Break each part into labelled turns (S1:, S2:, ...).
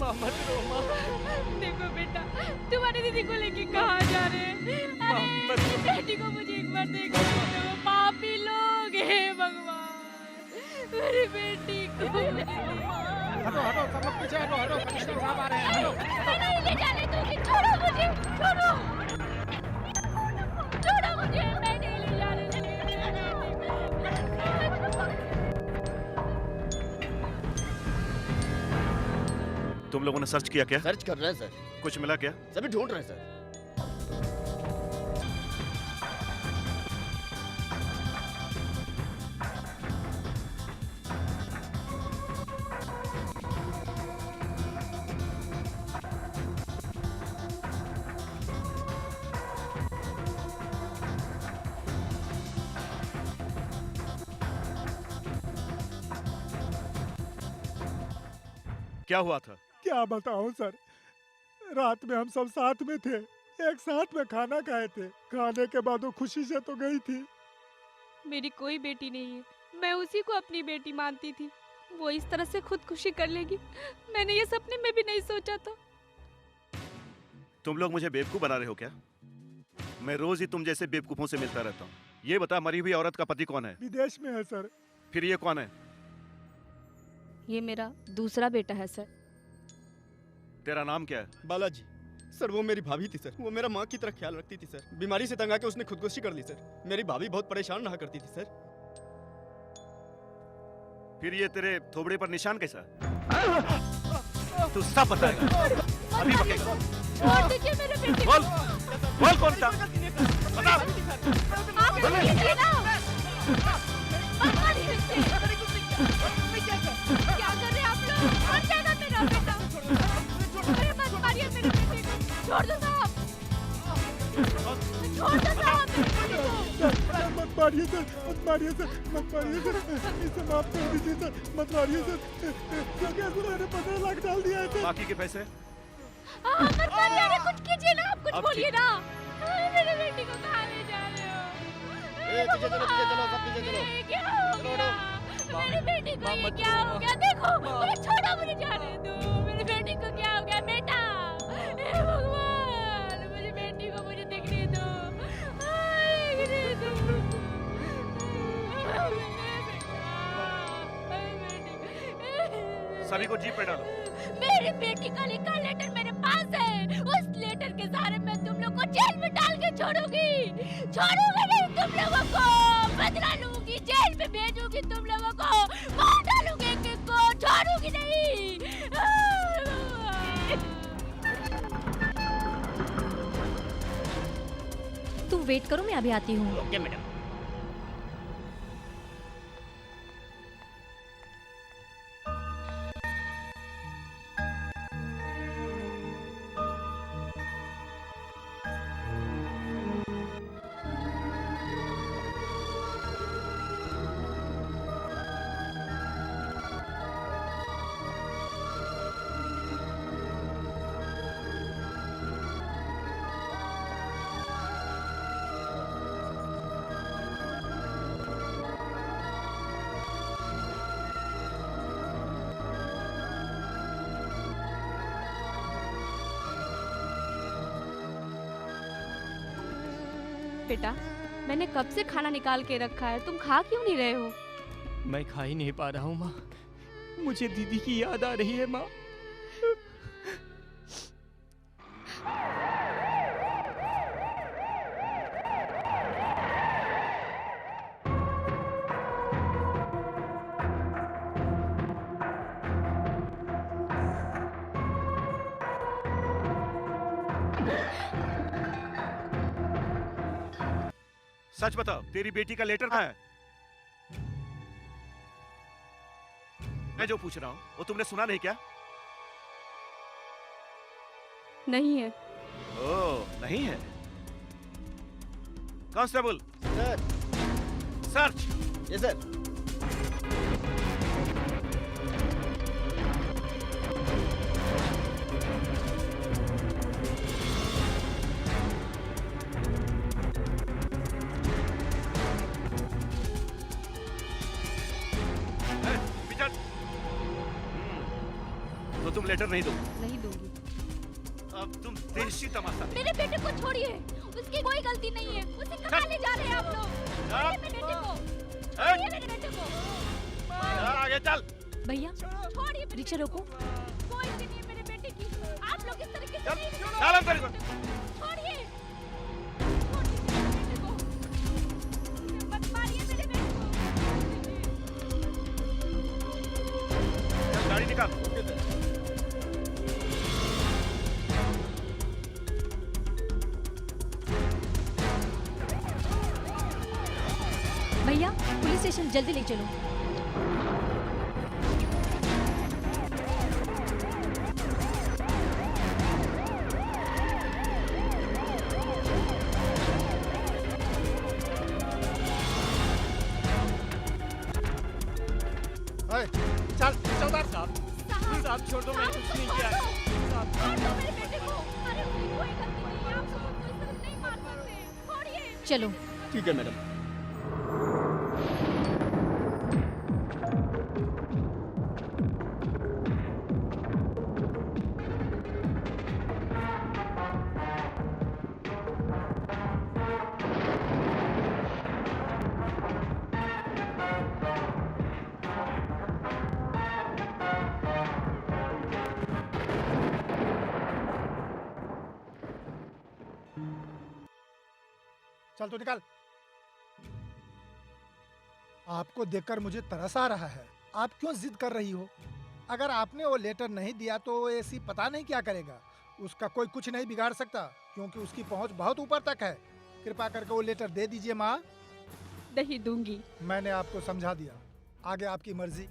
S1: माँ मत रो माँ।
S2: देखो बेटा, तुम्हारी दीदी को लेके कहाँ जा रहे हैं? अरे मेरी बेटी को मुझे एक बार देखने दो, पापी लोग हे भगवान, मेरी बेटी को
S3: हटो हटो सब लोग पीछे हटो हटो, कमिश्नर साहब आ रहे हैं, हटो।
S2: मैं नहीं ले जाने दूंगी, छोड़ो मुझे, छोड़ो मुझे, मैं नहीं ले जाने दूंगी मेरी बेटी को।
S4: तुम लोगों ने सर्च किया क्या?
S5: सर्च कर रहे हैं सर।
S4: कुछ मिला क्या?
S5: सभी ढूंढ रहे हैं सर।
S4: क्या हुआ था?
S3: क्या बताऊं सर, रात में हम सब साथ में थे, एक साथ में खाना खाए थे। खाने के बाद वो खुशी से तो गई थी।
S2: मेरी कोई बेटी नहीं है, मैं उसी को अपनी बेटी मानती थी। वो इस तरह से खुदकुशी कर लेगी, मैंने ये सपने में भी नहीं सोचा था।
S4: तुम लोग मुझे बेवकूफ बना रहे हो क्या? मैं रोज ही तुम जैसे बेवकूफों से मिलता रहता हूँ। ये बता, मरी हुई औरत का पति कौन है?
S3: विदेश में है सर।
S4: फिर ये कौन है?
S2: ये मेरा दूसरा बेटा है सर।
S4: तेरा नाम क्या है?
S5: बालाजी। सर वो मेरी भाभी थी सर, वो मेरा माँ की तरह ख्याल रखती थी सर। बीमारी से तंग आके उसने खुदकुशी कर ली सर। मेरी भाभी बहुत परेशान रहा करती थी सर।
S4: फिर ये तेरे थोबड़े पर निशान कैसा? तू सब बताएगा, अभी बकेगा।
S2: देखिए मेरे बेटे
S4: बोल, बोल कौन था? बता।
S2: आप देखिए ना। क्या कर रहे हैं आप लोग? मर जाएगा मेरा बेटा। अरे मत मारिए मेरे बेटे को। छोड़ दो साहब। छोड़ दो साहब मेरे बेटे को।
S3: मत मारिए सर, मत मारिए सर, मत मारिए सर, इसे माफ कर दीजिए सर, मत मारिए सर। क्योंकि मैंने 15 लाख डाल दिया है सर।
S4: बाकी के पैसे?
S2: मत मारिए, अरे कुछ कीजिए ना, आप कुछ बोलिए ना। मेरे बेटी को कहाँ ले जा रहे हो?
S5: पीछे चलो, पीछे चलो, सब पीछे चलो।
S2: क्या हो गया? मेरी बेटी को ये क्या हो गया? देखो, मुझे छोड़ो, मुझे जाने दो। मेरी बेटी को क्या हो गया बेटा? हे भगवान, मेरी बेटी को मुझे देखने दो, देखने दो।
S4: सभी को जीप पे डालो।
S2: मेरी बेटी का लिखा लेटर मेरे पास है। उस लेटर के सहारे मैं तुम लोग को जेल में डाल के छोड़ूंगी। छोड़ूंगी नहीं तुम लोगों को, बदला लूंगी, जेल में भेजूंगी तुम लोगों को, मार डालूंगी एक-एक को, छोड़ूंगी नहीं।
S6: तुम वेट करो, मैं अभी आती हूँ।
S5: Okay madam.
S2: बेटा, मैंने कब से खाना निकाल के रखा है, तुम खा क्यों नहीं रहे हो?
S1: मैं खा ही नहीं पा रहा हूँ माँ, मुझे दीदी की याद आ रही है माँ।
S4: सच बताओ, तेरी बेटी का लेटर कहाँ है? मैं जो पूछ रहा हूँ वो तुमने सुना नहीं क्या?
S2: नहीं है।
S4: ओह, नहीं है। Constable,
S5: sir.
S4: Search.
S5: Yes sir.
S4: तो तुम लेटर नहीं दो।
S6: नहीं दूंगी।
S4: अब तुम देशी तमाशा।
S2: मेरे बेटे को छोड़िए, उसकी कोई गलती नहीं है। उसे कहाँ ले जा रहे हैं आप लोग? छोड़िए मेरे बेटे को, छोड़िए मेरे बेटे को।
S4: आगे चल।
S6: भैया
S2: छोड़िए मेरे
S6: रिक्शा रोको।
S2: कोई गलती नहीं है मेरे बेटे की। आप लोग इस तरीके से
S4: चल,
S2: नहीं
S4: चल अंदर को।
S2: छोड़िए, छोड़िए मेरे बेटे को। मत मारिए मेरे बेटे को।
S4: चल गाड़ी निकाल।
S6: भैया पुलिस स्टेशन जल्दी ले चलो।
S3: चल चौधर
S1: साहब साहब छोड़ दो, मैंने कुछ नहीं किया है। साहब
S2: छोड़ दो मेरे बेटे को। अरे उसकी कोई गलती नहीं है। आप लोग उसको इस तरह नहीं मार सकते। छोड़िए।
S6: चलो।
S5: ठीक है मैडम।
S3: चल तू निकाल। आपको देखकर मुझे तरस आ रहा है। आप क्यों जिद कर रही हो? अगर आपने वो लेटर नहीं दिया तो एसी पता नहीं क्या करेगा। उसका कोई कुछ नहीं बिगाड़ सकता क्योंकि उसकी पहुंच बहुत ऊपर तक है। कृपा करके वो लेटर दे दीजिए माँ।
S2: नहीं दूंगी।
S3: मैंने आपको समझा दिया, आगे आपकी मर्जी।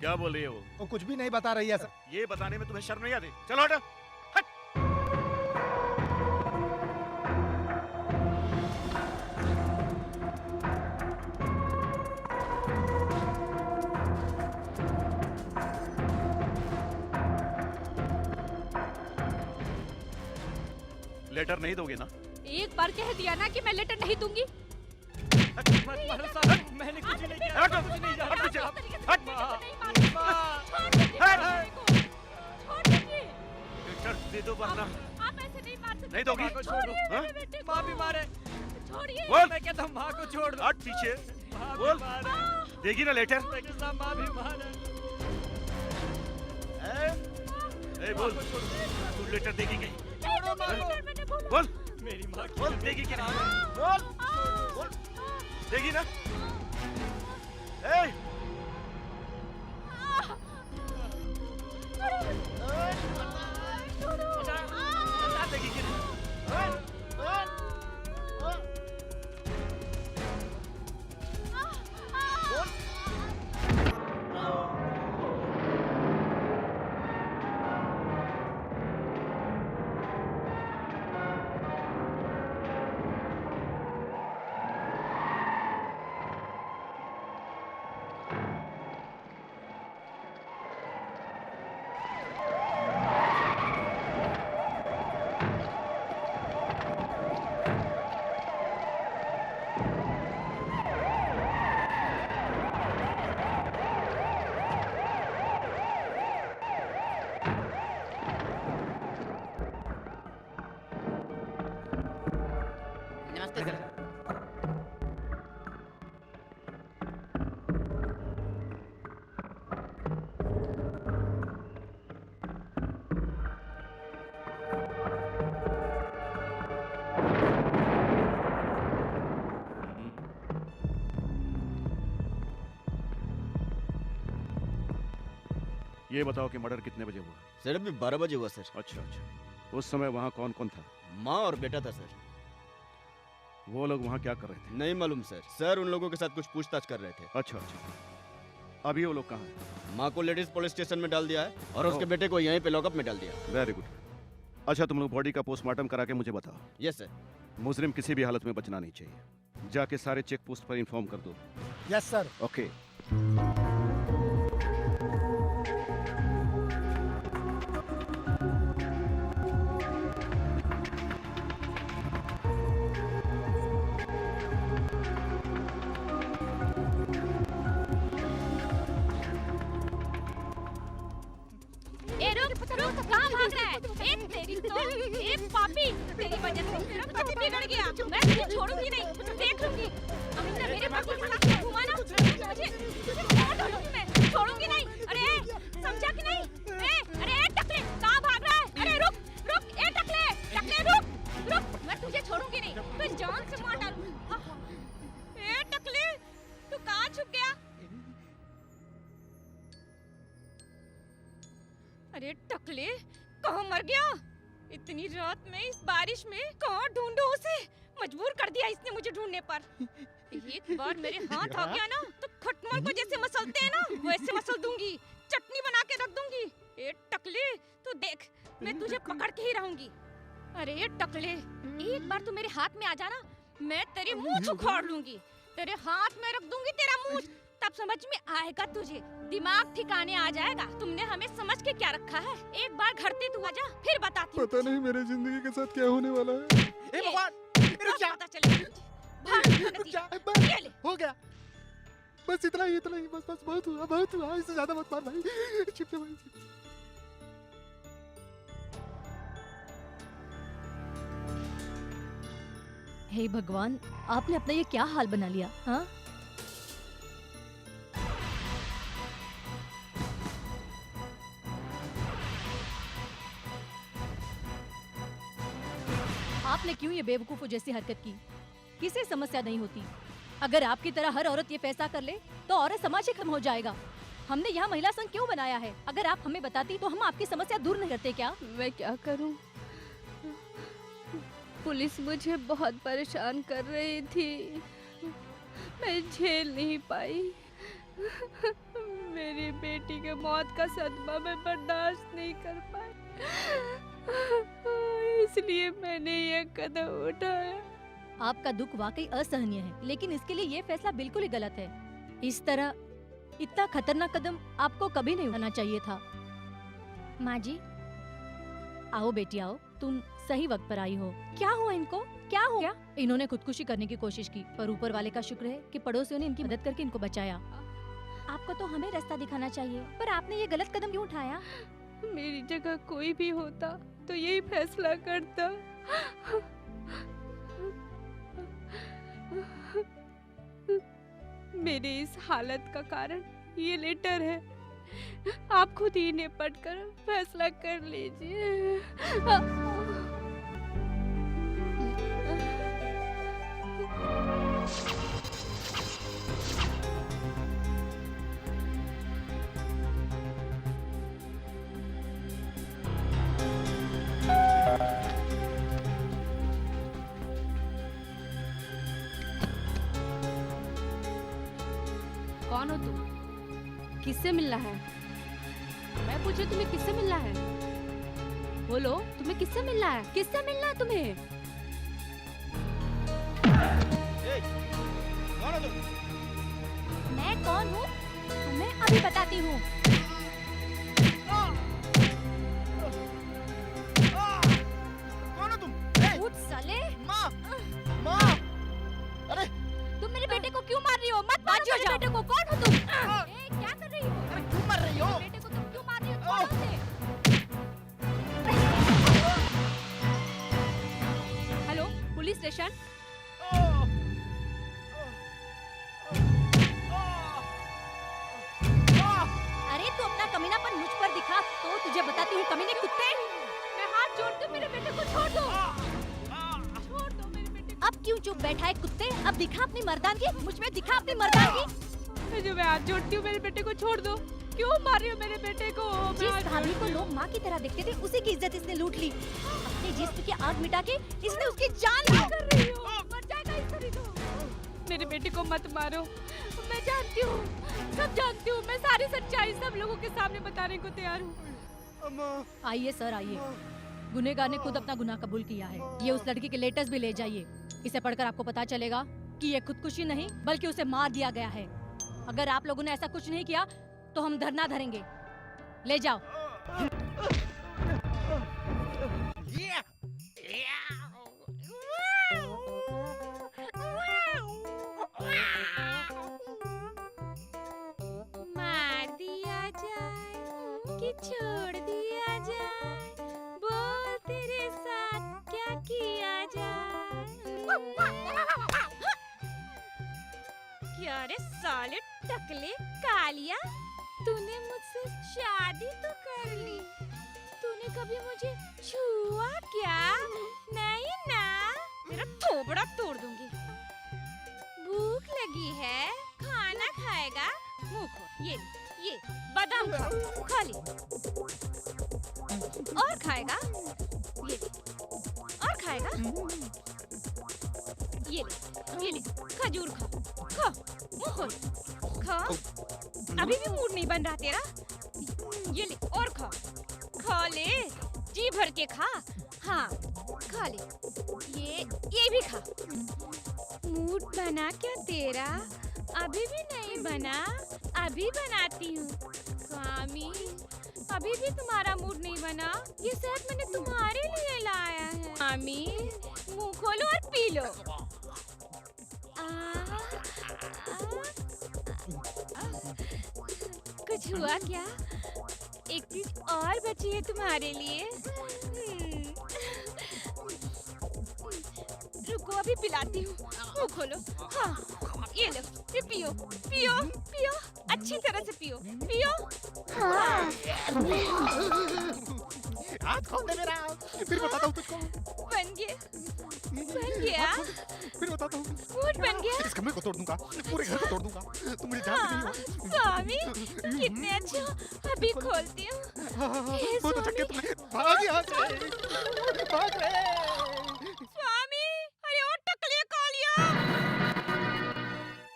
S4: क्या बोल रही है वो?
S3: वो कुछ भी नहीं बता रही है सर।
S4: ये बताने में तुम्हें शर्म नहीं आती? चलो हटो। लेटर नहीं दोगे ना?
S2: एक बार कह दिया ना कि मैं लेटर नहीं दूंगी।
S1: मत मारो साहब, मैंने कुछ नहीं किया।
S4: हटो,
S1: कुछ नहीं
S4: हट पीछे।
S1: जाना।
S2: इस तरीके से
S4: हट।
S2: बेटे को नहीं मार सकते।
S1: माँ।
S2: छोड़ दीजिए
S4: हट।
S2: मेरे बेटे को। छोड़ दीजिए।
S4: लेटर दे दो वरना
S2: आप ऐसे नहीं मार सकते।
S4: नहीं दोगी?
S1: माँ को छोड़ दो।
S2: छोड़िए
S4: हाँ?
S2: मेरे बेटे को।
S1: माँ भी मारे।
S2: छोड़िए।
S4: बोल।
S1: मैं कहता हूँ माँ को छोड़ दो।
S4: हट पीछे।
S1: माँ भी
S4: बोल।
S1: मारे।
S4: देगी ना लेटर?
S1: मैं कहता हूँ माँ भी मारे।
S4: ए बोल, तू लेटर देगी कि नहीं?
S1: छोड़ो माँ को।
S2: लेटर मैंने बोला।
S4: बोल,
S1: मेरी माँ की
S4: बोल
S1: कसम।
S4: देगी कि नहीं? बोल, बोल, देगी ना? ए, बता देगी कि नहीं?
S7: नमस्ते सर।
S4: ये बताओ कि मर्डर कितने बजे हुआ?
S5: सर अभी 12 बजे हुआ सर।
S4: अच्छा अच्छा, उस समय वहाँ कौन कौन था?
S5: माँ और बेटा था सर।
S4: वो लोग वहाँ क्या कर रहे थे?
S5: नहीं मालूम सर। सर उन लोगों के साथ कुछ पूछताछ कर रहे थे।
S4: अच्छा अच्छा, अभी वो लोग कहाँ हैं?
S5: माँ को लेडीज पुलिस स्टेशन में डाल दिया है और उसके बेटे को यहीं पे लॉकअप में डाल दिया।
S4: Very good. अच्छा, तुम लोग बॉडी का पोस्टमार्टम करा के मुझे बताओ।
S5: Yes sir.
S4: मुजरिम किसी भी हालत में बचना नहीं चाहिए। जाके सारे चेक पोस्ट पर इन्फॉर्म कर दो।
S3: Yes sir.
S4: ओके।
S2: तेरी वजह से मेरा पति बिगड़ गया। मैं तुझे छोड़ूंगी नहीं, देख लूंगी। अमिता मेरे पति के साथ घुमा ना, तुझे छोड़ दूंगी मैं, छोड़ूंगी नहीं। अरे समझा कि नहीं? अरे टकले कहाँ भाग रहा है? अरे रुक रुक, टकले रुक, मैं तुझे छोड़ूंगी नहीं, तुझे जान से मार डालूंगी। टकले तू कहाँ छुप गया? अरे टकले कहाँ मर गया? इतनी रात में इस बारिश में कहाँ ढूंढूं उसे? मजबूर कर दिया इसने मुझे ढूंढने पर। एक बार मेरे हाथ आ गया ना तो खटमल को जैसे मसलते हैं ना वैसे मसल दूंगी, चटनी बना के रख दूंगी। ए टकले तू देख, मैं तुझे पकड़ के ही रहूंगी। अरे टकले एक बार तू मेरे हाथ में आ जाना, मैं तेरी मूंछ उखाड़ लूंगी, तेरे हाथ में रख दूंगी तेरा मूंछ, तब समझ में आएगा तुझे, दिमाग ठिकाने आ जाएगा। तुमने हमें समझ के क्या रखा है? एक बार घर से तू आजा, फिर बताती हूँ।
S5: पता नहीं मेरे जिंदगी के साथ क्या होने वाला है।
S2: हे भगवान, पता चलेगा। भाग ये ले।
S5: हो गया, बस इतना ही बस बहुत हुआ, इससे ज्यादा मत मार भाई। छिप जा भाई।
S6: हे भगवान, आपने अपना ये क्या हाल बना लिया? हाँ, आपने क्यों ये बेवकूफों जैसी हरकत की? किसे समस्या नहीं होती? अगर आपकी तरह हर औरत ये फैसला कर ले तो औरत समाज ही खत्म हो जाएगा। हमने यहाँ महिला संघ क्यों बनाया है? अगर आप हमें बताती तो हम आपकी समस्या दूर नहीं करते क्या?
S7: मैं क्या करूं? पुलिस मुझे बहुत परेशान कर रही थी, मैं झेल नहीं पाई। मेरी बेटी के मौत का सदमा मैं बर्दाश्त नहीं कर पाई, इसलिए मैंने ये कदम उठाया।
S6: आपका दुख वाकई असहनीय है, लेकिन इसके लिए ये फैसला बिल्कुल ही गलत है। इस तरह इतना खतरनाक कदम आपको कभी नहीं उठाना चाहिए था। माँ जी, आओ बेटी आओ, तुम सही वक्त पर आई हो। क्या हुआ इनको? क्या हो गया? इन्होंने खुदकुशी करने की कोशिश की, पर ऊपर वाले का शुक्र है कि पड़ोसियों ने इनकी मदद करके इनको बचाया। आपको तो हमें रास्ता दिखाना चाहिए, पर आपने ये गलत कदम क्यों उठाया?
S7: मेरी जगह कोई भी होता तो यही फैसला करता। मेरी इस हालत का कारण ये लेटर है, आप खुद ही निपट कर फैसला कर लीजिए। कौन हो तुम? किससे मिलना है? मैं पूछे तुम्हें किससे मिलना है? बोलो, तुम्हें किससे मिलना है? किससे मिलना है तुम्हें?
S5: कौन हो तुम?
S6: मैं कौन हूँ तुम्हें अभी बताती हूँ।
S5: कौन हो तुम?
S6: उठ साले!
S5: माँ! माँ! अरे
S6: तुम मेरे बेटे को क्यों मार रही हो? मत मारो मेरे बेटे को। कौन हो तुम? क्या कर रही हो?
S5: अरे क्यों मार रही हो?
S6: बेटे को तुम क्यों मार रही हो? छोड़ो उसे। Hello, police station. अरे तू अपना कमीनापन मुझ पर दिखा तो तुझे बताती हूँ कमीने कुत्ते।
S2: मैं हाथ जोड़ती हूँ, मेरे बेटे को छोड़ दो। छोड़ दो मेरे बेटे को।
S6: अब क्यों चुप बैठा है कुत्ते? अब दिखा अपनी मर्दानगी, मुझ में दिखा अपनी मर्दानगी।
S7: जो मैं हाथ जोड़ती हूँ, मेरे बेटे को छोड़ दो। क्यों मार रही हो मेरे बेटे को?
S6: जिस भाभी को लोग माँ की तरह देखते थे, उसी की इज्जत इसने लूट ली। अपने जिस्म की आग मिटा के इसने उसकी जान ली।
S7: कर रही हो? मर जाएगा इस तरह तो। मेरे बेटे को मत मारो, मैं जानती हूँ, सब जानती हूँ। मैं सारी सच्चाई सब लोगों के सामने बताने को तैयार हूँ।
S6: आइए सर, आइए। गुनहगार ने खुद अपना गुनाह कबूल किया है। ये उस लड़की के लेटर्स भी ले जाइए। इसे पढ़कर आपको पता चलेगा कि ये खुदकुशी नहीं बल्कि उसे मार दिया गया है। अगर आप लोगों ने ऐसा कुछ नहीं किया तो हम धरना धरेंगे। ले जाओ।
S2: मार दिया जाए कि छोड़ दिया जाए, बोल तेरे साथ क्या किया क्या रे साले टकले कालिया, तूने मुझसे शादी तो कर ली, तूने कभी मुझे छुआ क्या? नहीं ना, मेरा थोबड़ा तोड़ दूंगी। भूख लगी है, खाना खाएगा? मुंह खोल, ये बादाम खा ले। और खाएगा? ये ले। और खाएगा? ये ले खजूर खा, खा, मुंह खोल, खा। अभी भी मूड नहीं बन रहा तेरा? ये ले और खा, खा ले, जी भर के खा। हाँ, खा ले, ये भी खा। मूड बना क्या तेरा? अभी भी नहीं बना, अभी बनाती हूँ। स्वामी, अभी भी तुम्हारा मूड नहीं बना? ये शहद मैंने तुम्हारे लिए लाया है। स्वामी, मुंह खोलो और पी लो। कुछ हुआ क्या? एक चीज और बची है तुम्हारे लिए। रुको, अभी पिलाती हूँ। मुंह खोलो। हाँ, ये लो, ये पियो, पियो, पियो, अच्छी तरह से पियो, पियो। हाँ।
S3: हाथ खोल दे मेरा, फिर बताता हूँ तुझको।
S2: बन गया,
S3: फिर बताता हूँ।
S2: मूड बन गया।
S3: इस कमरे को तोड़ दूंगा, पूरे घर को तोड़ दूंगा, तुम मुझे जानती नहीं हो।
S2: स्वामी, कितने अच्छे हो। अभी खोलती हूँ। हे
S3: बहुत अच्छा किया तुमने, भाग यहाँ से, भाग रे।
S2: स्वामी, अरे ओ टकले कालिया।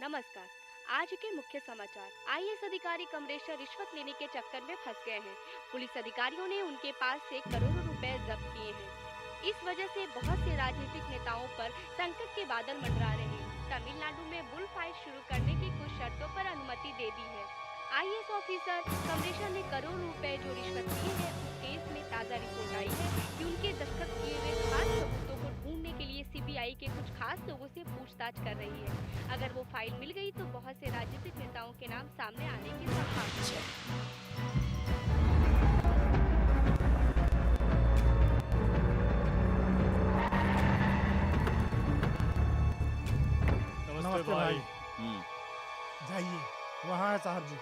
S7: नमस्कार। आज के मुख्य समाचार। आईएएस अधिकारी कमरेशर रिश्वत लेने के चक्कर में फंस गए हैं। पुलिस अधिकारियों ने उनके पास से करोड़ों रुपए जब्त किए हैं। इस वजह से बहुत से राजनीतिक नेताओं पर संकट के बादल मंडरा रहे हैं। तमिलनाडु में बुल फाइट शुरू करने की कुछ शर्तों पर अनुमति दे दी है। आईएएस ऑफिसर कमरेशर ने करोड़ों रुपए जो रिश्वत लिए हैं, उस केस में ताज़ा रिपोर्ट आई है कि उनके दस्तखत किए हुए खास सबूतों को ढूंढने के लिए सीबीआई के कुछ खास लोगों से पूछताछ कर रही है। अगर वो फाइल मिल गई तो बहुत से राजनीतिक नेताओं के नाम सामने आने की संभावना है।
S1: नमस्ते भाई।
S3: जाइए, वहाँ है साहब जी।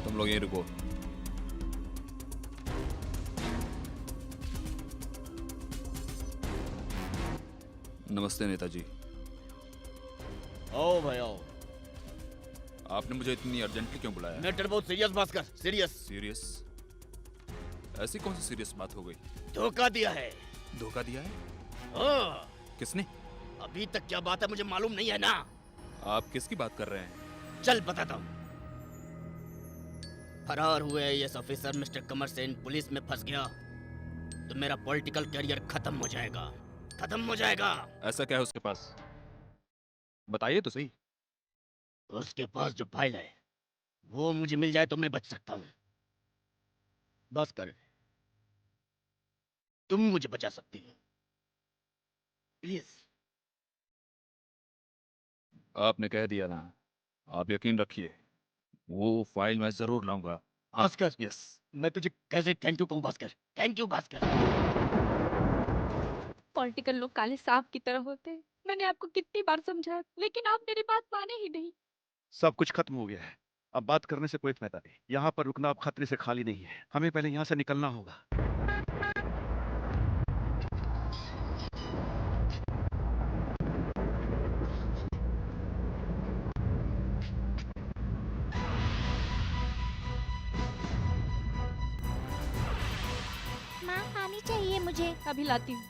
S8: तुम लोग यहीं रुको। नमस्ते नेताजी।
S9: आओ भाई आओ।
S8: आपने मुझे इतनी अर्जेंटली क्यों बुलाया?
S9: मैटर बहुत सीरियस भास्कर, सीरियस।
S8: सीरियस? ऐसी कौन सी सीरियस बात हो गई?
S9: धोखा दिया है।
S8: धोखा दिया है?
S9: हाँ,
S8: किसने?
S9: अभी तक क्या बात है मुझे मालूम नहीं है ना।
S8: आप किसकी बात कर रहे हैं?
S9: चल बताता हूँ। फरार हुए आईएएस ऑफिसर मिस्टर कमर सेन पुलिस में फंस गया तो मेरा पॉलिटिकल करियर खत्म हो जाएगा, खत्म हो जाएगा।
S8: ऐसा क्या है उसके पास? बताइए तो सही।
S9: उसके पास जो फाइल है वो मुझे मिल जाए तो मैं बच सकता हूँ। बस कर, तुम मुझे बचा सकती हो, प्लीज।
S8: आपने कह दिया ना, आप यकीन रखिए वो फाइल मैं जरूर लाऊंगा।
S9: भास्कर,
S8: यस।
S9: मैं तुझे कैसे थैंक यू कहूँ Bhaskar, thank you Bhaskar.
S7: Political लोग काले सांप की तरह होते हैं। मैंने आपको कितनी बार समझाया, लेकिन आप मेरी बात माने ही नहीं।
S4: सब कुछ खत्म हो गया है, अब बात करने से कोई फायदा नहीं। यहाँ पर रुकना अब खतरे से खाली नहीं है, हमें पहले यहाँ से निकलना होगा।
S2: माँ, पानी चाहिए मुझे।
S7: अभी लाती हूँ।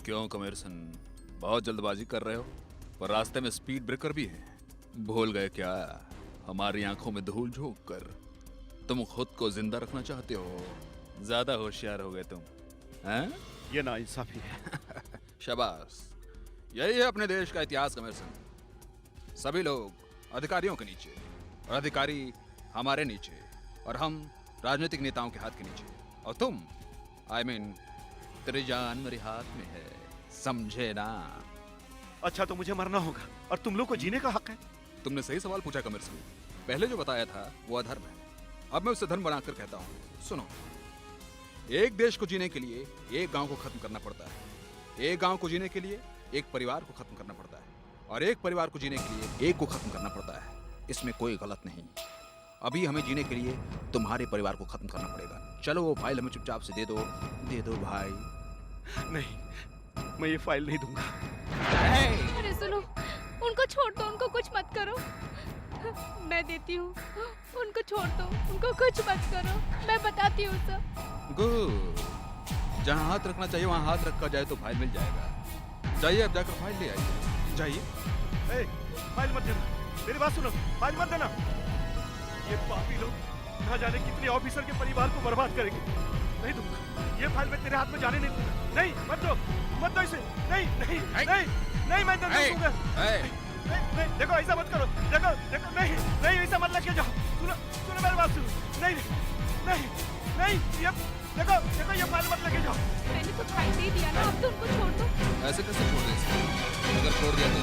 S8: क्यों कमेरसन, बहुत जल्दबाजी कर रहे हो? पर रास्ते में स्पीड ब्रेकर भी है। भूल गए क्या? हमारी आंखों में धूल झोंक कर तुम खुद को जिंदा रखना चाहते हो। ज्यादा होशियार हो गए तुम, हैं?
S4: ये नाइंसाफी है।
S8: शाबाश, यही है अपने देश का इतिहास कमेरसन। सभी लोग अधिकारियों के नीचे और अधिकारी हमारे नीचे और हम राजनीतिक नेताओं के हाथ के नीचे और तुम तेरी जान मेरे हाथ में है, समझे ना?
S4: अच्छा तो मुझे मरना होगा और तुम लोग को जीने का हक है।
S8: तुमने सही सवाल पूछा कमर सिंह। पहले जो बताया था वो अधर्म है, अब मैं उसे धर्म बनाकर कहता हूँ। सुनो, एक देश को जीने के लिए एक गांव को खत्म करना पड़ता है, एक गांव को जीने के लिए एक परिवार को खत्म करना पड़ता है, और एक परिवार को जीने के लिए एक को खत्म करना पड़ता है। इसमें कोई गलत नहीं। अभी हमें जीने के लिए तुम्हारे परिवार को खत्म करना पड़ेगा। चलो वो फाइल हमें चुपचाप से दे दो भाई।
S4: नहीं, मैं ये फाइल नहीं दूंगा।
S7: अरे सुनो, उनको छोड़ दो, उनको कुछ मत करो। मैं देती हूँ, उनको छोड़ दो, उनको कुछ मत करो, मैं बताती हूँ सब।
S8: गुड, जहाँ हाथ रखना चाहिए वहाँ हाथ रखा जाए तो फाइल मिल जाएगा। जाइए अब जाकर फाइल ले आइए, जाइए।
S4: फाइल मत देना, मेरी बात सुनो, फाइल मत देना। ये पापी लोग ना जाने कितने ऑफिसर के परिवार को बर्बाद करेंगे। नहीं दूंगा, ये फाइल मैं तेरे हाथ में जाने नहीं दूंगा। नहीं, मत दो इसे। नहीं नहीं नहीं नहीं, मैं नहीं दूंगा। नहीं, देखो ऐसा मत करो, देखो नहीं नहीं, ऐसा मत लेके जाओ। सुनो मेरी बात सुनो। नहीं नहीं नहीं, ये देखो ये फाइल मत लेके जाओ।
S7: मैंने तो फाइल दे दिया ना, अब तो उनको छोड़ दो।
S8: ऐसे कैसे छोड़ दे इसको? अगर छोड़ दिया तो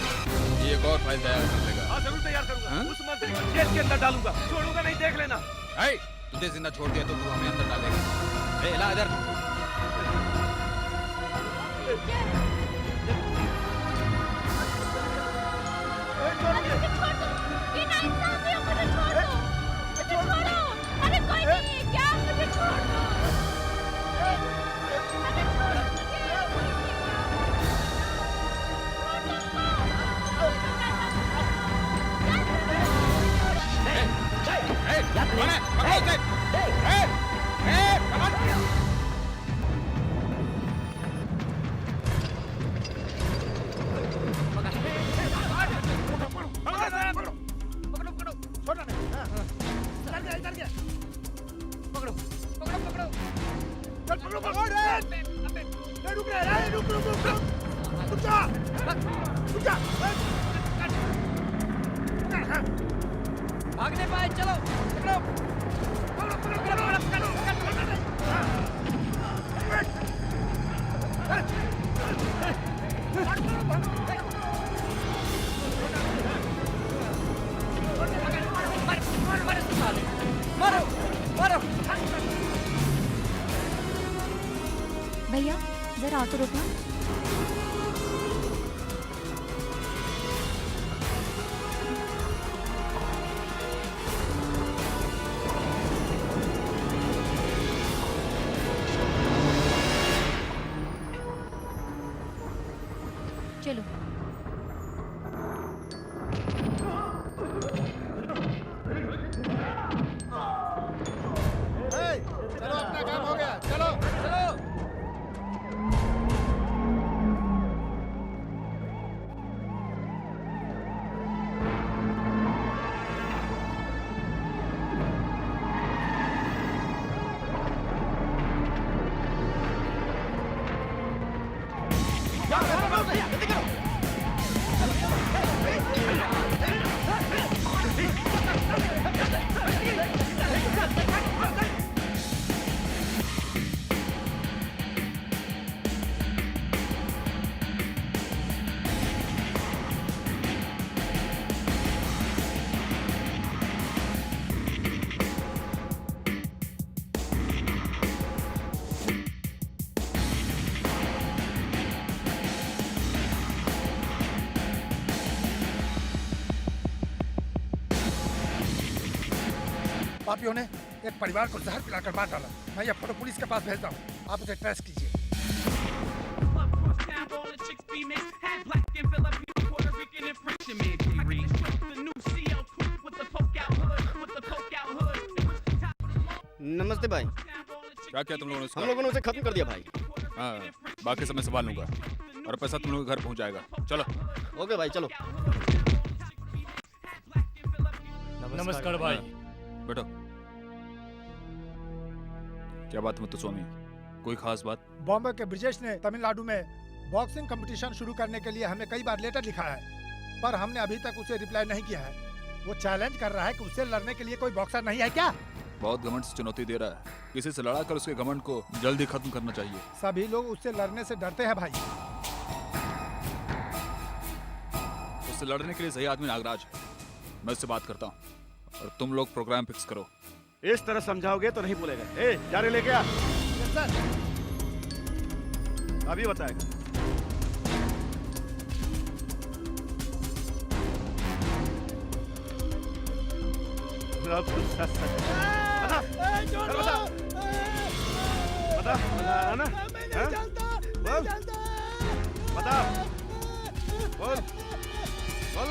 S8: ये एक और फाइल तैयार कर लेगा।
S4: हाँ जरूर तैयार करूंगा। उस मंत्री को जेल के अंदर डालूंगा, छोड़ूंगा नहीं, देख लेना।
S8: तुझे जिंदा छोड़ दिया तो तू हमें अंदर डालेगा। ला इधर।
S2: अरे कोई नहीं, क्या मुझे छोड़ दो।
S1: भागने पाए, चलो मारो मारो।
S6: भैया जरा ऑटो रोकना। चलो
S3: चलो, अपना काम हो गया, चलो। पापियों ने एक परिवार को जहर पिलाकर मार डाला। मैं यह फोटो पुलिस के पास भेजता हूँ, आप उसे ट्रेस कीजिए।
S5: नमस्ते भाई।
S8: क्या क्या तुम लोगों ने?
S5: हम लोगों ने उसे खत्म कर दिया भाई।
S8: हाँ, बाकी समय संभाल लूंगा और पैसा तुम लोगों के घर पहुंच जाएगा। चलो।
S5: ओके भाई, चलो।
S1: नमस्कार भाई।
S8: बैठो। क्या बात है मुत्तुस्वामी, कोई खास बात?
S3: बॉम्बे के ब्रिजेश ने तमिलनाडु में बॉक्सिंग कंपटीशन शुरू करने के लिए हमें कई बार लेटर लिखा है। पर हमने अभी तक उसे रिप्लाई नहीं किया है। वो चैलेंज कर रहा है कि उससे लड़ने के लिए कोई बॉक्सर नहीं है क्या?
S8: बहुत घमंड से चुनौती दे रहा है। किसी से लड़ा कर उसके घमंड को जल्दी खत्म करना चाहिए।
S3: सभी लोग उससे लड़ने से डरते हैं भाई।
S8: उससे लड़ने के लिए सही आदमी नागराज है। मैं उससे बात करता हूँ और तुम लोग प्रोग्राम फिक्स करो।
S4: इस तरह समझाओगे तो नहीं बोलेगा। ए, जा रे लेके आ।
S3: Yes sir.
S4: अभी बताएगा। बता ना, बता, बोल, बोल,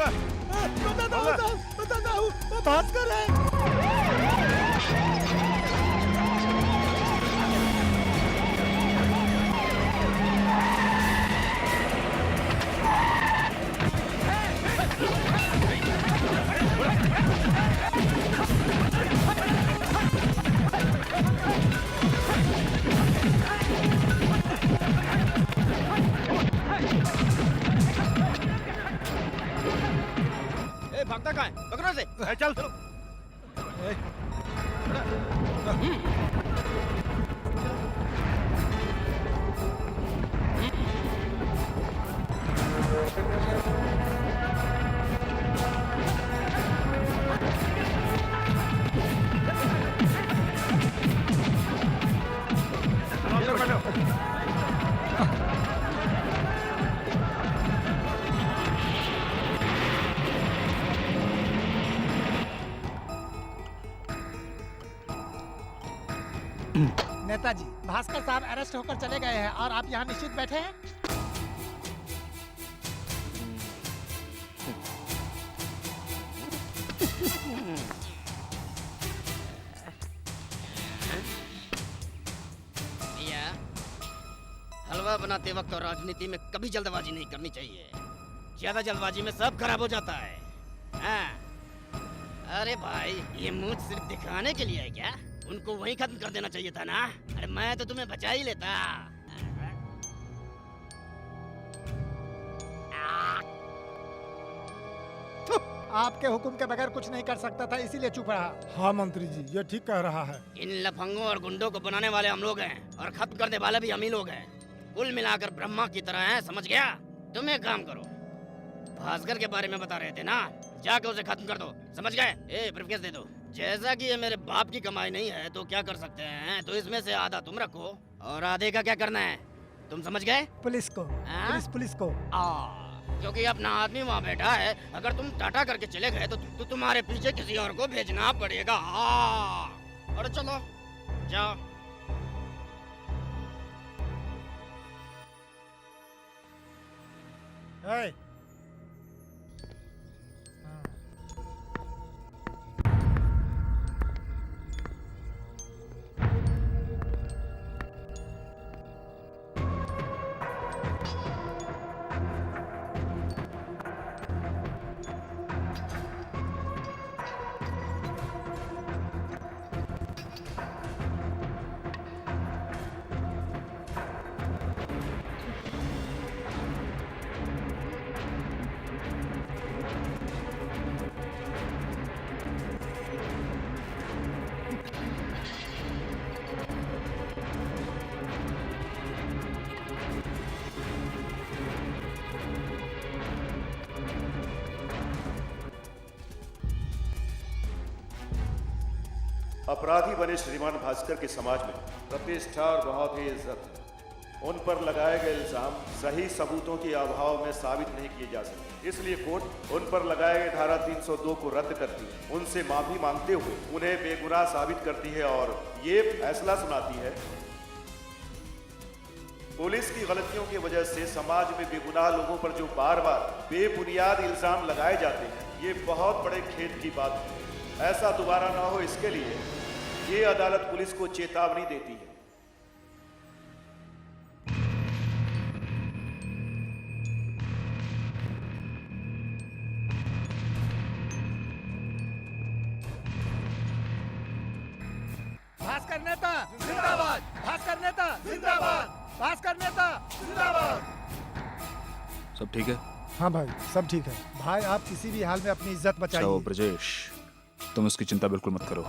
S3: बताता हूँ, वो भास्कर है।
S5: भागता कहाँ है? पकड़ो इसे।
S4: चल चलो।
S3: नेताजी, भास्कर साहब अरेस्ट होकर चले गए हैं और आप यहाँ निश्चित बैठे हैं।
S9: भैया, हलवा बनाते वक्त और राजनीति में कभी जल्दबाजी नहीं करनी चाहिए। ज्यादा जल्दबाजी में सब खराब हो जाता है। हाँ। अरे भाई, ये मुझ सिर्फ दिखाने के लिए है क्या? उनको वहीं खत्म कर देना चाहिए था ना। अरे मैं तो तुम्हें बचा ही लेता।
S3: आपके हुक्म के बगैर कुछ नहीं कर सकता था, इसीलिए चुप रहा। हाँ मंत्री जी, ये ठीक कह रहा है।
S9: इन लफंगों और गुंडों को बनाने वाले हम लोग हैं और खत्म करने वाले भी हम ही लोग हैं। कुल मिलाकर ब्रह्मा की तरह हैं, समझ गया? तुम एक काम करो, भास्कर के बारे में बता रहे थे ना, जाकर उसे खत्म कर दो, समझ गए? ए, ब्रीफकेस दे दो। जैसा कि ये मेरे बाप की कमाई नहीं है तो क्या कर सकते हैं, तो इसमें से आधा तुम रखो और आधे का क्या करना है, तुम समझ गए?
S3: पुलिस को। पुलिस को।
S9: क्योंकि अपना आदमी वहाँ बैठा है, अगर तुम टाटा करके चले गए तो तुम्हारे पीछे किसी और को भेजना पड़ेगा। और चलो जाओ।
S3: Hey.
S10: अपराधी बने श्रीमान भास्कर के समाज में प्रतिष्ठा और बहुत ही इज्जत है। उन पर लगाए गए इल्जाम सही सबूतों के अभाव में साबित नहीं किए जा सकते, इसलिए कोर्ट उन पर लगाए गए धारा 302 को रद्द करती है, उनसे माफी मांगते हुए उन्हें बेगुनाह साबित करती है और ये फैसला सुनाती है पुलिस की गलतियों की वजह से समाज में बेगुनाह लोगों पर जो बार बार बेबुनियाद इल्जाम लगाए जाते हैं, ये बहुत बड़े खेद की बात है। ऐसा दोबारा ना हो, इसके लिए ये अदालत पुलिस को चेतावनी देती है।
S3: भास्कर नेता जिंदाबाद, भास्कर नेता जिंदाबाद, भास्कर नेता जिंदाबाद।
S8: सब ठीक है?
S3: हाँ भाई, सब ठीक है। भाई आप किसी भी हाल में अपनी इज्जत
S8: चलो
S3: बचाइए।
S8: ब्रजेश, तुम उसकी चिंता बिल्कुल मत करो।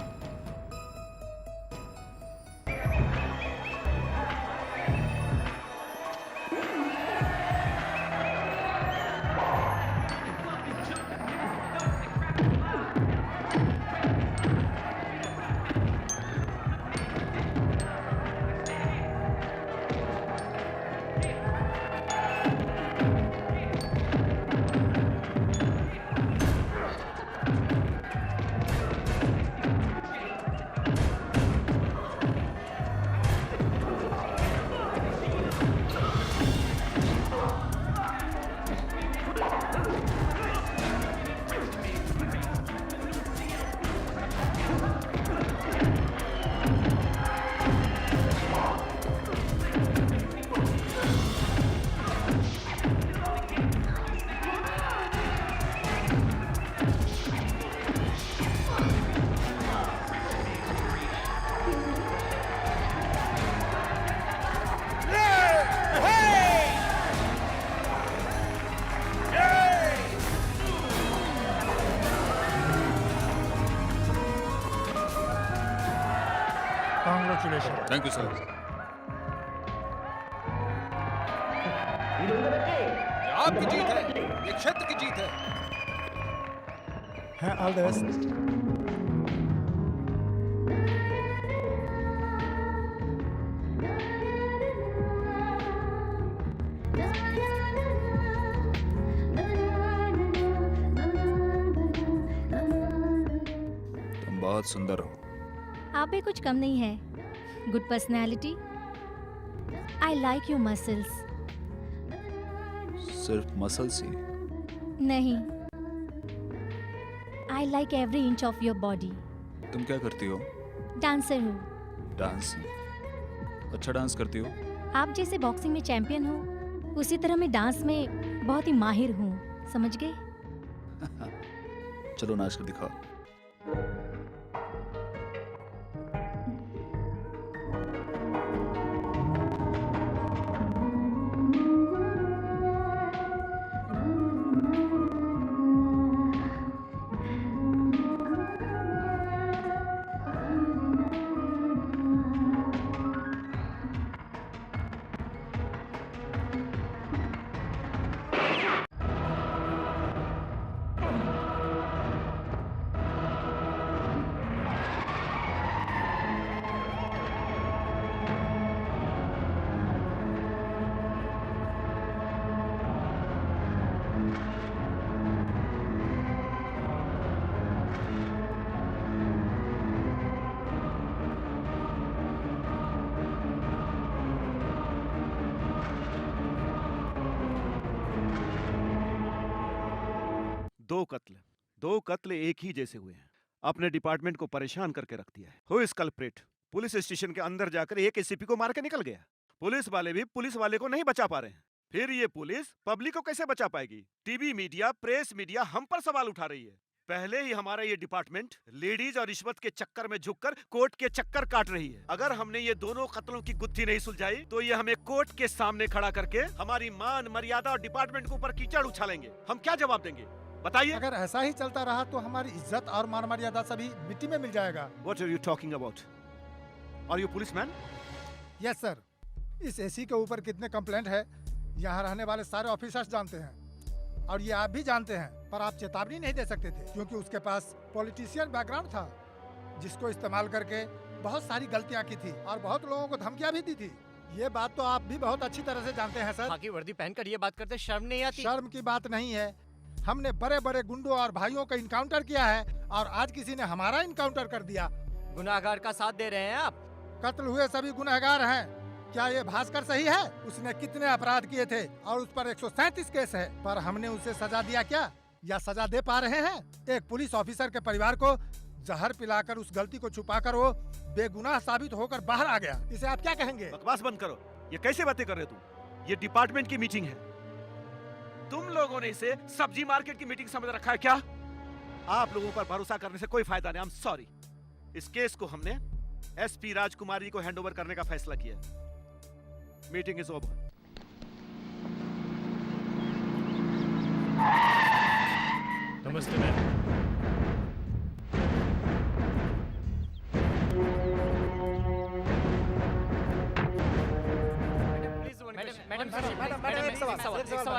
S3: कॉन्ग्रेचुलेशन।
S8: Thank you sir.
S11: ये आपकी जीत है, ये क्षेत्र की जीत है।
S3: है ऑल द बेस्ट।
S8: तुम बहुत सुंदर हो।
S6: आप भी कुछ कम नहीं है। Good personality. I like your muscles.
S8: सिर्फ मसल्स ही?
S6: नहीं, I like every inch of your body.
S8: तुम क्या करती हो?
S6: डांसर हूँ।
S8: डांस? अच्छा डांस करती हो?
S6: आप जैसे बॉक्सिंग में चैंपियन हो, उसी तरह मैं डांस में बहुत ही माहिर हूँ, समझ गए?
S8: चलो नाच कर दिखाओ।
S4: दो कत्ल एक ही जैसे हुए हैं। अपने डिपार्टमेंट को परेशान करके रख दिया है। Who is culprit? Police station के अंदर जाकर एक एसीपी को मार के निकल गया। पुलिस वाले भी पुलिस वाले को नहीं बचा पा रहे हैं। फिर ये पुलिस पब्लिक को कैसे बचा पाएगी? टीवी मीडिया, प्रेस मीडिया हम पर सवाल उठा रही है। पहले ही हमारा ये डिपार्टमेंट लेडीज और रिश्वत के चक्कर में झुककर कोर्ट के चक्कर काट रही है। अगर हमने ये दोनों कत्लों की गुत्थी नहीं सुलझाई तो ये हमें कोर्ट के सामने खड़ा करके हमारी मान मर्यादा और डिपार्टमेंट के ऊपर कीचड़ उछालेंगे। हम क्या जवाब देंगे बताइए?
S3: अगर ऐसा ही चलता रहा तो हमारी इज्जत और मान मर्यादा सभी मिट्टी में मिल जाएगा।
S4: What are you talking about? Are you policeman?
S3: Yes sir. इस एसी के ऊपर कितने कंप्लेंट है यहाँ रहने वाले सारे ऑफिसर्स जानते हैं, और ये आप भी जानते हैं, पर आप चेतावनी नहीं दे सकते थे क्योंकि उसके पास पॉलिटिशियन बैकग्राउंड था, जिसको इस्तेमाल करके बहुत सारी गलतियां की थी और बहुत लोगों को धमकियां भी दी थी। ये बात तो आप भी बहुत अच्छी तरह से जानते हैं सर।
S1: खाकी वर्दी पहनकर ये बात करते शर्म नहीं आती?
S3: शर्म की बात नहीं है। हमने बड़े बड़े गुंडों और भाइयों का इनकाउंटर किया है और आज किसी ने हमारा इनकाउंटर कर दिया।
S1: गुनाहगार का साथ दे रहे हैं आप?
S3: कत्ल हुए सभी गुनहगार हैं। क्या ये भास्कर सही है? उसने कितने अपराध किए थे और उस पर 137 केस है, पर हमने उसे सजा दिया क्या या सजा दे पा रहे हैं? एक पुलिस ऑफिसर के परिवार को जहर पिलाकर उस गलती को छुपाकर वो बेगुनाह साबित होकर बाहर आ गया। इसे आप क्या कहेंगे?
S4: बकवास बंद करो। ये कैसे बातें कर रहे हो तुम? ये डिपार्टमेंट की मीटिंग है। तुम लोगों ने इसे सब्जी मार्केट की मीटिंग समझ रखा है क्या? आप लोगों पर भरोसा करने से कोई फायदा नहीं। I am sorry. इस केस को हमने एसपी राजकुमारी को हैंडओवर करने का फैसला किया है। Meeting is over.
S1: नमस्ते मैम।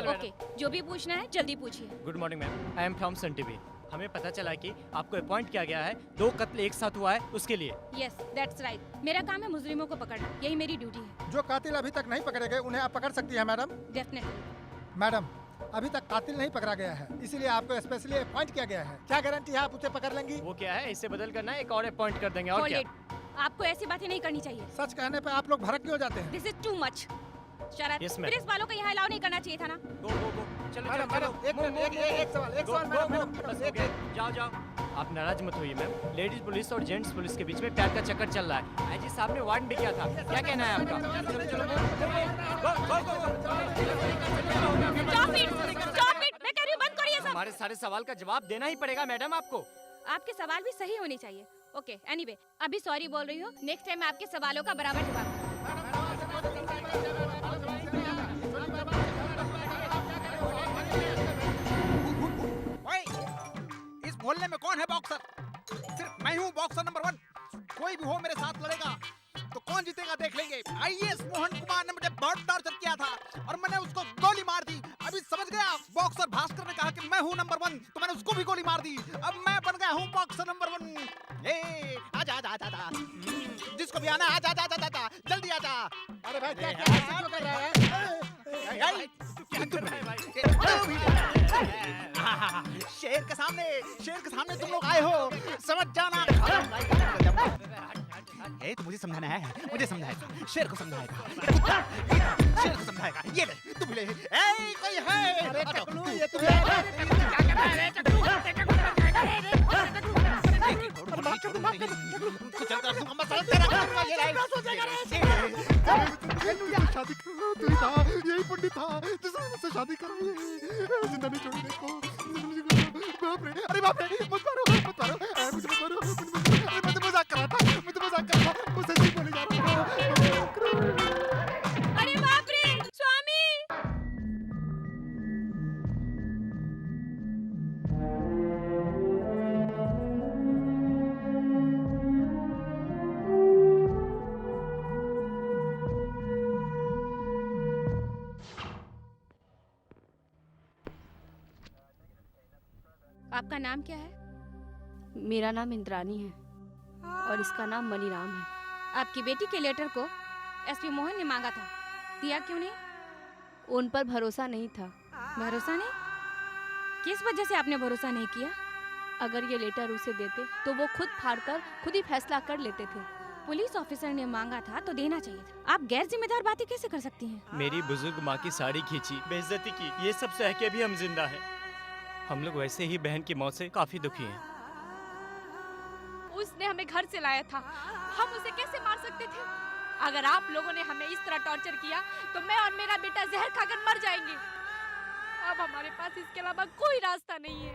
S6: ओके, जो भी पूछना है जल्दी पूछिए।
S1: Good morning ma'am, I am from Sun TV. हमें पता चला कि आपको अपॉइंट किया गया है 2 कत्ल एक साथ हुआ है उसके लिए।
S6: Yes, that's right. मेरा काम है मुजरिमों को पकड़ना, यही मेरी ड्यूटी है।
S3: जो कातिल अभी तक नहीं पकड़े गए उन्हें आप पकड़ सकती है मैडम।
S6: डेफिनेटली।
S3: मैडम, अभी तक कातिल नहीं पकड़ा गया है, इसीलिए आपको स्पेशली अपॉइंट किया गया है। क्या गारंटी है आप उसे पकड़ लेंगी?
S1: वो क्या है, इसे बदल करना है, एक और अपॉइंट कर देंगे। और क्या?
S6: आपको ऐसी बातें नहीं करनी चाहिए।
S3: सच कहने पे आप लोग भड़क क्यों जाते हैं?
S6: This is too much. Sharad,
S1: Yes, ma'am.
S6: Police वालों को यहाँ अलाउ नहीं करना चाहिए था ना।
S1: गो गो गो, चलो
S3: मैडम,
S1: चलो
S3: मैडम, एक सवाल मैडम,
S1: बस हो गया। जाओ जाओ। आप नाराज मत होइए मैम, लेडीज पुलिस और जेंट्स पुलिस के बीच में प्यार का चक्कर चल रहा है। आईजी साहब ने वार्न भी किया था। क्या कहना है आपका? चलो चलो
S6: Stop it! Stop it! मैं कह रही हूँ बंद करिए सब।
S1: हमारे सारे सवाल का जवाब देना ही पड़ेगा मैडम आपको।
S6: आपके सवाल भी सही होने चाहिए। ओके, एनीवे, अभी सॉरी बोल रही हूँ। नेक्स्ट टाइम आपके सवालों का बराबर जवाब।
S11: इस मोहल्ले में कौन है बॉक्सर? सिर्फ मैं हूँ बॉक्सर नंबर 1। कोई भी हो मेरे साथ लड़ेगा तो कौन जीतेगा देख लेंगे। आईएएस मोहन कुमार ने मुझे बहुत टॉर्चर किया था और मैंने उसको गोली मार दी। अभी समझ गया? बॉक्सर भास्कर ने कहा कि मैं हूँ नंबर 1, तो मैंने उसको भी गोली मार दी। अब मैं बन गया हूँ बॉक्सर नंबर 1। आजा आजा आजा आजा, जिसको भी आना है आजा आजा आजा आजा, जल्दी आजा।
S3: अरे भाई क्या क्यों कर रहा है?
S1: क्या कर रहा है भाई?
S11: शेर के सामने तुम लोग आए हो, समझ जाना। ए, तो मुझे समझाना है, मुझे समझाएगा, शेर को समझाएगा, शेर को समझाएगा। ये ले, तुम ले। ए, कोई है?
S3: अरे टकलू, ये तुम
S11: क्या कर रहा है? टकलू, चलता हूँ मसाला तेरा ये
S3: शादी था, यही पंडित था जिसने मुझसे शादी कराई, जिंदा नहीं छोड़ने को। बाप रे, अरे बाप रे, मत मारो, मुझे मत मारो, मैं तो मजाक कर रहा था, मुझसे सही बोले जा रहा था।
S6: अरे बाप रे, स्वामी! आपका नाम क्या है?
S7: मेरा नाम इंद्रानी है और इसका नाम मनीराम है।
S6: आपकी बेटी के लेटर को एसपी मोहन ने मांगा था, दिया क्यों नहीं?
S7: उन पर भरोसा नहीं था।
S6: भरोसा नहीं? किस वजह से आपने भरोसा नहीं किया?
S7: अगर ये लेटर उसे देते तो वो खुद फाड़कर खुद ही फैसला कर लेते थे।
S6: पुलिस ऑफिसर ने मांगा था तो देना चाहिए था। आप गैर जिम्मेदार बातें कैसे कर सकती हैं?
S1: मेरी बुजुर्ग माँ की साड़ी खींची, बेइज्जती की, ये सब सह के भी हम जिंदा हैं। हम लोग वैसे ही बहन की मौत से काफी दुखी हैं।
S2: उसने हमें घर से लाया था, हम उसे कैसे मार सकते थे? अगर आप लोगों ने हमें इस तरह टॉर्चर किया तो मैं और मेरा बेटा जहर खाकर मर जाएंगे। अब हमारे पास इसके अलावा कोई रास्ता नहीं है।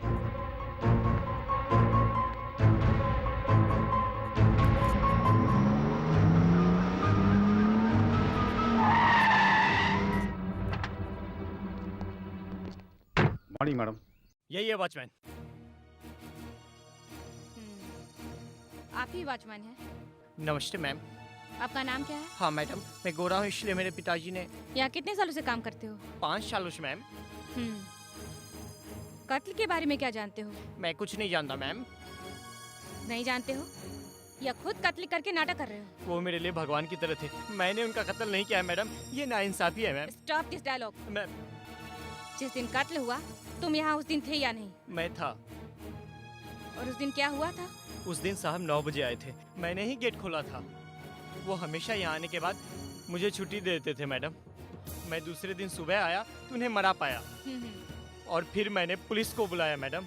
S4: Morning madam.
S1: यही है वॉचमैन।
S6: आप ही वॉचमैन हैं?
S1: नमस्ते मैम।
S6: आपका नाम क्या है?
S1: हाँ मैडम, मैं गोरा हूँ इसलिए मेरे पिताजी ने।
S6: यहाँ कितने सालों से काम करते हो?
S1: 5 सालों से मैम।
S6: कत्ल के बारे में क्या जानते हो?
S1: मैं कुछ नहीं जानता मैम।
S6: नहीं जानते हो या खुद कत्ल करके नाटक कर रहे हो?
S1: वो मेरे लिए भगवान की तरह थे, मैंने उनका कत्ल नहीं किया है मैडम, ये नाइंसाफी है ma'am.
S6: Stop this dialogue.
S1: Ma'am,
S6: जिस दिन कत्ल हुआ तुम यहाँ उस दिन थे या नहीं?
S1: मैं था।
S6: और उस दिन क्या हुआ था?
S1: उस दिन साहब 9 बजे आए थे, मैंने ही गेट खोला था। वो हमेशा यहाँ आने के बाद मुझे छुट्टी दे देते थे मैडम। मैं दूसरे दिन सुबह आया तो उन्हें मरा पाया और फिर मैंने पुलिस को बुलाया madam.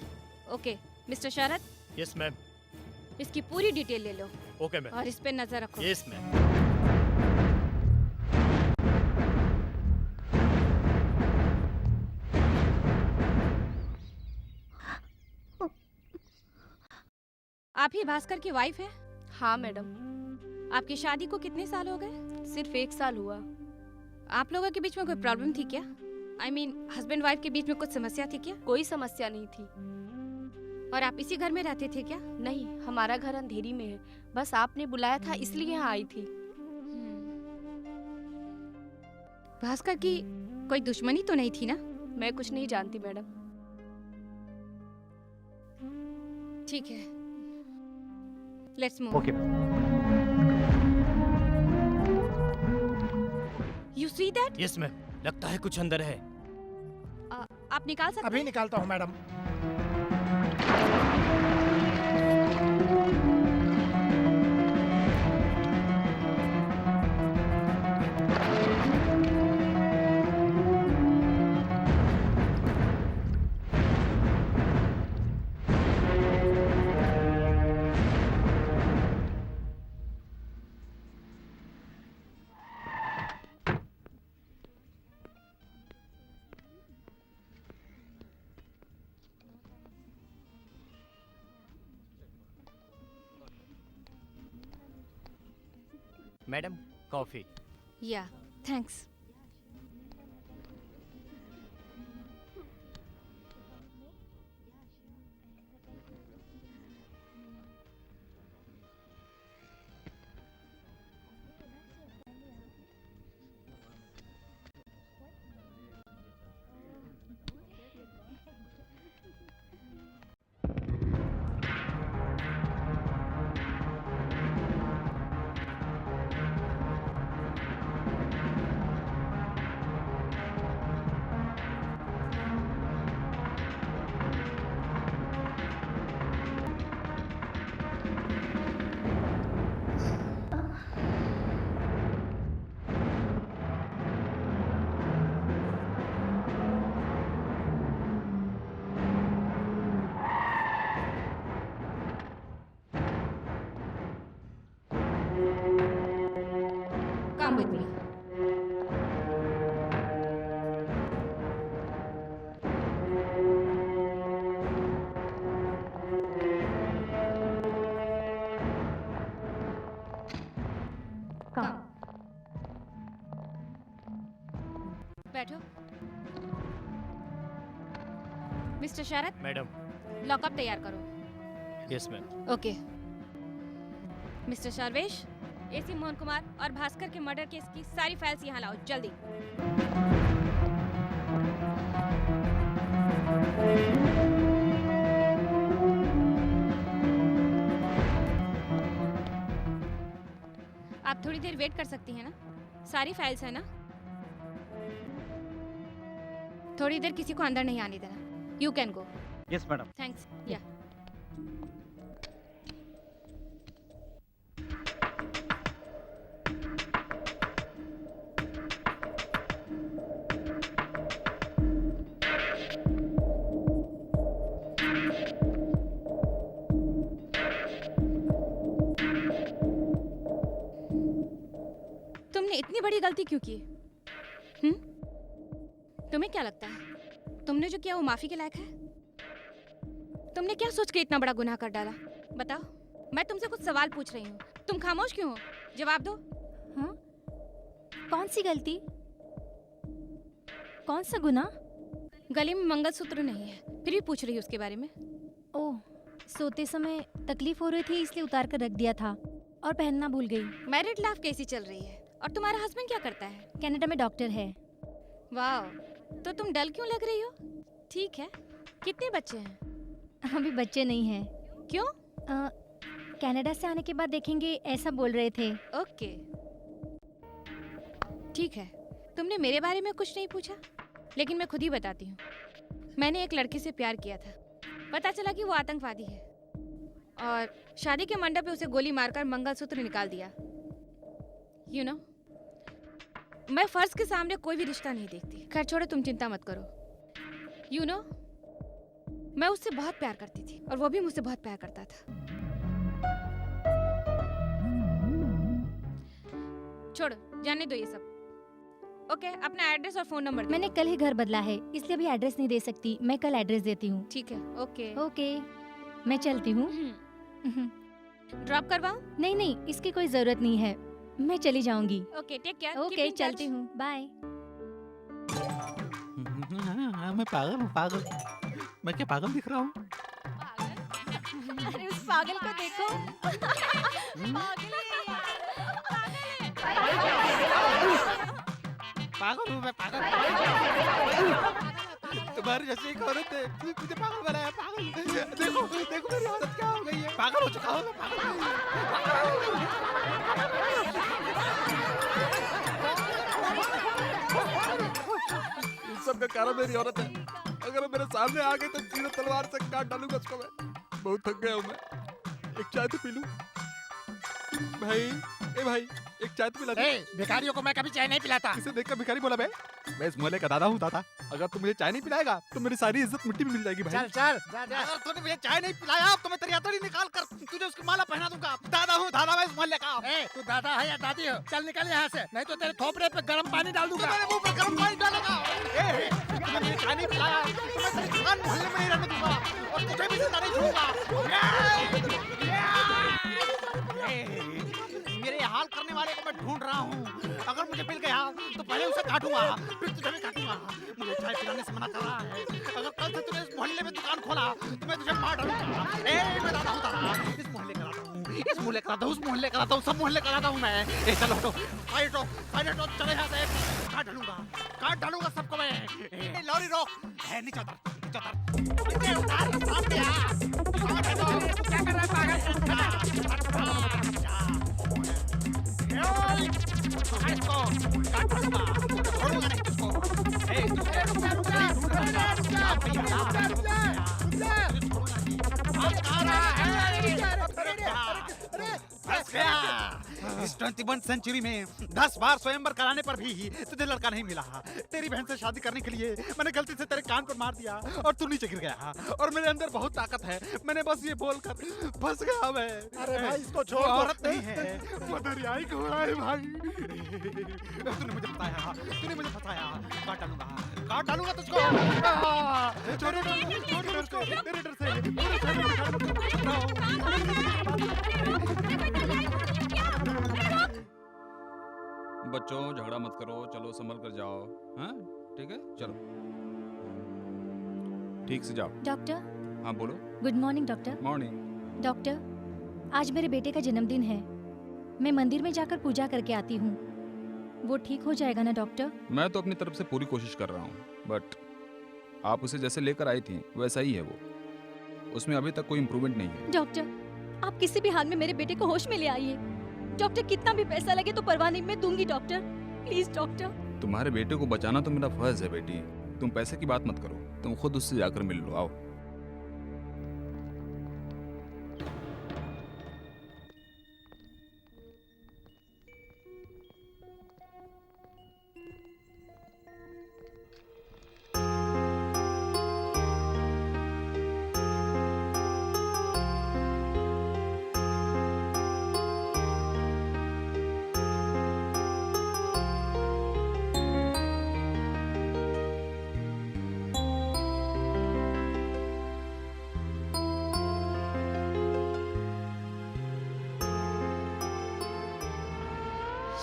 S6: Okay mister Sharad.
S1: Yes ma'am.
S6: इसकी पूरी डिटेल ले लो।
S1: Okay ma'am.
S6: और इस पे नजर रखो।
S1: Yes ma'am.
S6: आप ही भास्कर की वाइफ है?
S7: हाँ मैडम।
S6: आपकी शादी को कितने साल हो गए?
S7: सिर्फ 1 साल हुआ।
S6: आप लोगों के बीच में कोई प्रॉब्लम थी क्या?
S12: I mean, हस्बैंड वाइफ के बीच में कुछ समस्या थी क्या?
S7: कोई समस्या नहीं थी।
S12: और आप इसी घर में रहते थे क्या?
S7: नहीं, हमारा घर अंधेरी में है। बस आपने बुलाया था इसलिए यहाँ आई थी।
S12: भास्कर की कोई दुश्मनी तो नहीं थी ना?
S7: मैं कुछ नहीं जानती मैडम।
S12: ठीक है, let's move.
S4: Okay.
S12: You see that?
S1: Yes ma'am, लगता है कुछ अंदर है।
S12: आप निकाल सकते
S3: अभी
S12: हैं?
S3: निकालता हूँ madam.
S1: Madam, coffee.
S12: Ya, thanks. Come with me. Come. बैठो। Mister Sharad,
S1: madam.
S12: लॉकअप तैयार करो।
S1: Yes ma'am.
S12: Okay. Mister Sarvesh, AC Mohan Kumar और भास्कर के मर्डर केस की सारी फाइल्स यहाँ लाओ, जल्दी। आप थोड़ी देर वेट कर सकती हैं ना? सारी फाइल्स है ना? थोड़ी देर किसी को अंदर नहीं आने देना। You can go.
S4: Yes madam.
S12: Thanks. या। तुमने इतनी बड़ी गलती क्यों की? तुम्हें क्या लगता है तुमने जो किया वो माफी के लायक है? तुमने क्या सोच के इतना बड़ा गुनाह कर डाला? बताओ। मैं तुमसे कुछ सवाल पूछ रही हूँ, तुम खामोश क्यों हो? जवाब दो।
S6: हाँ? कौन सी गलती? कौन सा गुनाह?
S12: गले में मंगलसूत्र नहीं है, फिर भी पूछ रही हूँ उसके बारे में।
S6: ओह, सोते समय तकलीफ हो रही थी इसलिए उतार कर रख दिया था और पहनना भूल गई।
S12: मैरिड लाइफ कैसी चल रही है? और तुम्हारा हस्बैंड क्या करता है?
S6: कनाडा में डॉक्टर है।
S12: वाह, तो तुम डल क्यों लग रही हो? ठीक है, कितने बच्चे हैं?
S6: अभी बच्चे नहीं हैं।
S12: क्यों?
S6: कनाडा से आने के बाद देखेंगे, ऐसा बोल रहे थे।
S12: ओके, ठीक है। तुमने मेरे बारे में कुछ नहीं पूछा, लेकिन मैं खुद ही बताती हूँ। मैंने एक लड़के से प्यार किया था, पता चला कि वो आतंकवादी है और शादी के मंडप पे उसे गोली मारकर मंगलसूत्र निकाल दिया। यू नो, मैं फर्ज के सामने कोई भी रिश्ता नहीं देखती। खैर छोड़ो, तुम चिंता मत करो। यू नो, मैं उससे बहुत प्यार करती थी और वो भी मुझसे बहुत प्यार करता था। छोड़ो, जाने दो ये सब। ओके, अपना एड्रेस और फोन नंबर दो।
S6: मैंने कल ही घर बदला है, इसलिए अभी एड्रेस नहीं दे सकती। मैं कल एड्रेस देती हूँ।
S12: ठीक है। ओके
S6: ओके, मैं चलती हूँ।
S12: ड्रॉप करवाऊं?
S6: नहीं नहीं, इसकी कोई जरूरत नहीं है, मैं चली जाऊंगी।
S12: Okay, take care.
S6: ओके, चलती हूँ, बाय।
S11: मैं पागल हूँ, पागल। मैं क्या पागल दिख रहा हूँ?
S6: अरे उस पागल को देखो। पागल
S11: पागल हूँ मैं, पागल। तुम्हारी जैसी एक औरत है, मुझे पागल बनाया, पागल। देखो देखो मेरी हालत क्या हो गई है, पागल हो चुका हूँ मैं, पागल।
S8: इन सब का कारण मेरी औरत है। अगर वो मेरे सामने आ गई तो सीधे तलवार से काट डालूंगा उसको मैं। बहुत थक गया हूँ मैं। एक चाय तो पी लूं। भाई, ए भाई, एक चाय तो पिला दे।
S11: भिखारियों को मैं कभी चाय नहीं पिलाता।
S8: इसे देखकर भिखारी बोला मैं इस मोहल्ले का दादा हूँ दादा। अगर तू मुझे चाय नहीं पिलाएगा तो मेरी सारी इज्जत मिट्टी में मिल जाएगी भाई।
S11: चल चल जा जा। अगर तूने मुझे चाय नहीं पिलाया तो मैं तेरी हथौड़ी निकाल कर तुझे उसकी माला पहना दूंगा। दादा हूँ, दादा मैं इस मोहल्ले का।
S3: तू दादा है या दादी हो? चल निकल यहाँ से, नहीं तो तेरे थोपड़े पे गर्म पानी डाल दूंगा।
S11: मेरे मुंह पे गर्म पानी डालेगा। तूने मुझे चाय नहीं पिलाया तो मैं तेरी दुकान मोहल्ले में नहीं रहने दूंगा और तुझे भी जिंदा नहीं छोड़ूंगा। मेरे हाल करने वाले को मैं ढूंढ रहा हूँ। अगर मुझे मिल गया तो पहले उसे काटूंगा, फिर तुझे भी काटूंगा। मुझे चाय पिलाने से मना कर रहा है। अगर कल से तूने इस मोहल्ले में दुकान खोला तो मैं तुझे मार डालूंगा। मैं दादा हूँ दादा। इस मोहल्ले का दादा हूँ, इस मोहल्ले का दादा हूँ, उस मोहल्ले का दादा हूँ, सब मोहल्ले का दादा हूँ मैं। चलो हटो, हटो, हटो, चले यहाँ से। काट डालूंगा सबको मैं। लॉरी रोक, नीचे उतर, नीचे उतर, नीचे उतर, सामने आ। क्या कर रहा है पागल? इस 21st सेंचुरी में 10 बार स्वयंवर कराने पर भी तुझे लड़का नहीं मिला। तेरी बहन से शादी करने के लिए मैंने गलती से तेरे कान पर मार दिया और तू नीचे गिर गया। और मेरे अंदर बहुत ताकत है, मैंने बस ये बोलकर फंस गया मैं।
S3: अरे भाई इसको छोड़,
S11: औरत नहीं है, वो दरियाई घोड़ा है भाई। तूने मुझे बताया, तूने मुझे फंसाया। काट डालूंगा तुझको। तेरे डर से
S8: बच्चों झगड़ा मत करो, चलो संभल कर जाओ। हाँ ठीक है, चलो ठीक से जाओ।
S6: डॉक्टर।
S8: हाँ बोलो।
S6: Good morning doctor.
S8: Morning.
S6: Doctor, आज मेरे बेटे का जन्मदिन है। मैं मंदिर में जाकर पूजा करके आती हूँ। वो ठीक हो जाएगा ना डॉक्टर?
S8: मैं तो अपनी तरफ से पूरी कोशिश कर रहा हूँ, बट आप उसे जैसे लेकर आई थी वैसा ही है वो। उसमें अभी तक कोई इम्प्रूवमेंट नहीं है।
S6: डॉक्टर, आप किसी भी हाल में मेरे बेटे को होश में ले आइए। डॉक्टर, कितना भी पैसा लगे तो परवाह नहीं, मैं दूंगी डॉक्टर। Please doctor.
S8: तुम्हारे बेटे को बचाना तो मेरा फर्ज है बेटी। तुम पैसे की बात मत करो, तुम खुद उससे जाकर मिल लो। आओ।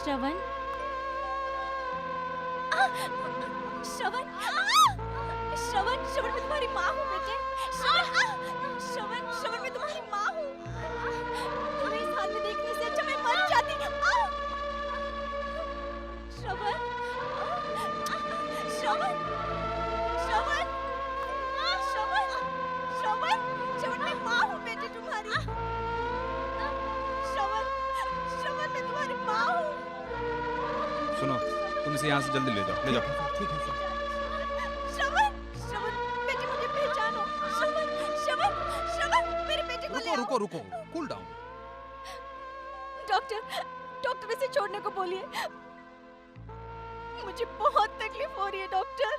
S6: श्रवण, श्रवण, श्रवण, श्रवण, मैं तुम्हारी माँ हूँ बेटे। श्रवण, श्रवण, मैं तुम्हारी माँ हूँ। तुम्हें इस हाल में देखने से अच्छा मैं मर जाती। श्रवण, श्रवण, श्रवण, श्रवण, श्रवण, श्रवण, मैं माँ हूँ बेटे तुम्हारी। श्रवण, श्रवण, मैं तुम्हारी माँ हूँ।
S8: सुनो, तुम इसे यहाँ से जल्दी ले जाओ, ले जाओ।
S3: ठीक है सर।
S6: श्रवण, श्रवण, बेटे मुझे पहचानो। श्रवण, श्रवण, श्रवण, मेरे बेटे को ले आओ।
S8: रुको रुको, कूल डाउन।
S6: डॉक्टर, डॉक्टर इसे छोड़ने को बोलिए। मुझे बहुत तकलीफ हो रही है डॉक्टर।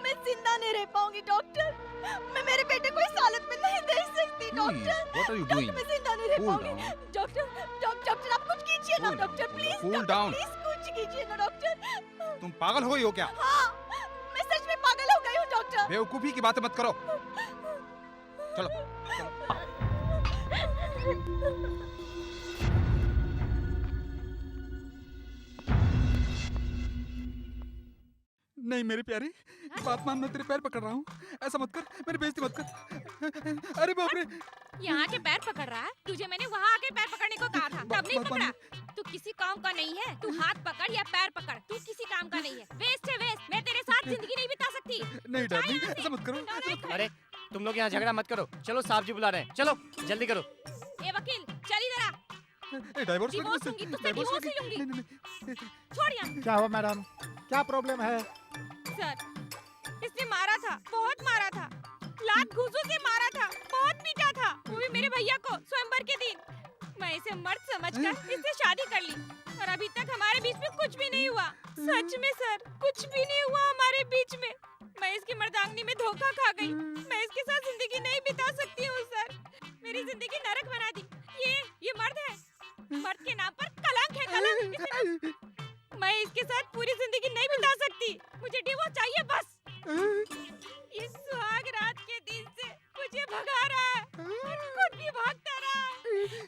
S6: मैं जिंदा नहीं रह पाऊंगी डॉक्टर। मैं मेरे बेटे को इस हालत में नहीं देख सकती doctor.
S8: What are you
S6: doctor,
S8: doing?
S6: मैं जिंदा नहीं रह
S8: Cool
S6: पाऊंगी।
S8: down.
S6: डॉक्टर, आप कुछ कीजिए ना
S8: Cool down,
S6: doctor, please.
S8: cool down.
S6: Please कुछ कीजिए ना डॉक्टर।
S11: तुम पागल हो गई हो क्या?
S6: हाँ, मैं सच में पागल हो गई हूँ डॉक्टर।
S11: बेवकूफी की बातें मत करो। चलो, नहीं मेरी प्यारी, बात मान, मैं तेरे पैर पकड़ रहा हूँ, ऐसा मत कर, मेरी बेइज्जती मत कर। अरे बाप रे,
S12: यहाँ के पैर पकड़ रहा है? तुझे मैंने वहाँ आके पैर पकड़ने को कहा था, तब नहीं पकड़ा। तू किसी काम का नहीं है, तू हाथ पकड़ या पैर पकड़, तू किसी काम का नहीं है। वेस्ट है वेस्ट, मैं तेरे साथ जिंदगी नहीं बिता सकती।
S11: नहीं डार्लिंग, ऐसा मत करो, ऐसा मत करो।
S1: अरे तुम लोग यहाँ झगड़ा मत करो, चलो साहब जी बुला रहे हैं, चलो जल्दी करो।
S12: ए वकील, चल इधर आ।
S11: डाइवोर्स
S12: डिवोर्स लूंगी, तुझसे डिवोर्स ही लूंगी। छोड़ यहाँ।
S3: क्या हुआ मैडम, क्या प्रॉब्लम है?
S12: सर, इसने मारा था, बहुत मारा था, लात घूंसों से मारा था, बहुत पीटा था, वो भी मेरे भैया को स्वयंवर के दिन। मैं इसे मर्द समझकर इससे शादी कर ली और अभी तक हमारे बीच में कुछ भी नहीं हुआ। सच में सर, कुछ भी नहीं हुआ हमारे बीच में। मैं इसकी मर्दांगनी में धोखा खा गई। मैं इसके साथ जिंदगी नहीं बिता सकती हूँ सर। मेरी जिंदगी नरक बना दी। ये मर्द है, मर्द के नाम पर कलंक है, कलंक। मैं इसके साथ पूरी जिंदगी नहीं बिता सकती, मुझे डिवोर्स चाहिए बस। ये सुहाग रात के दिन से मुझे भगा रहा है और खुद भी भागता रहा है।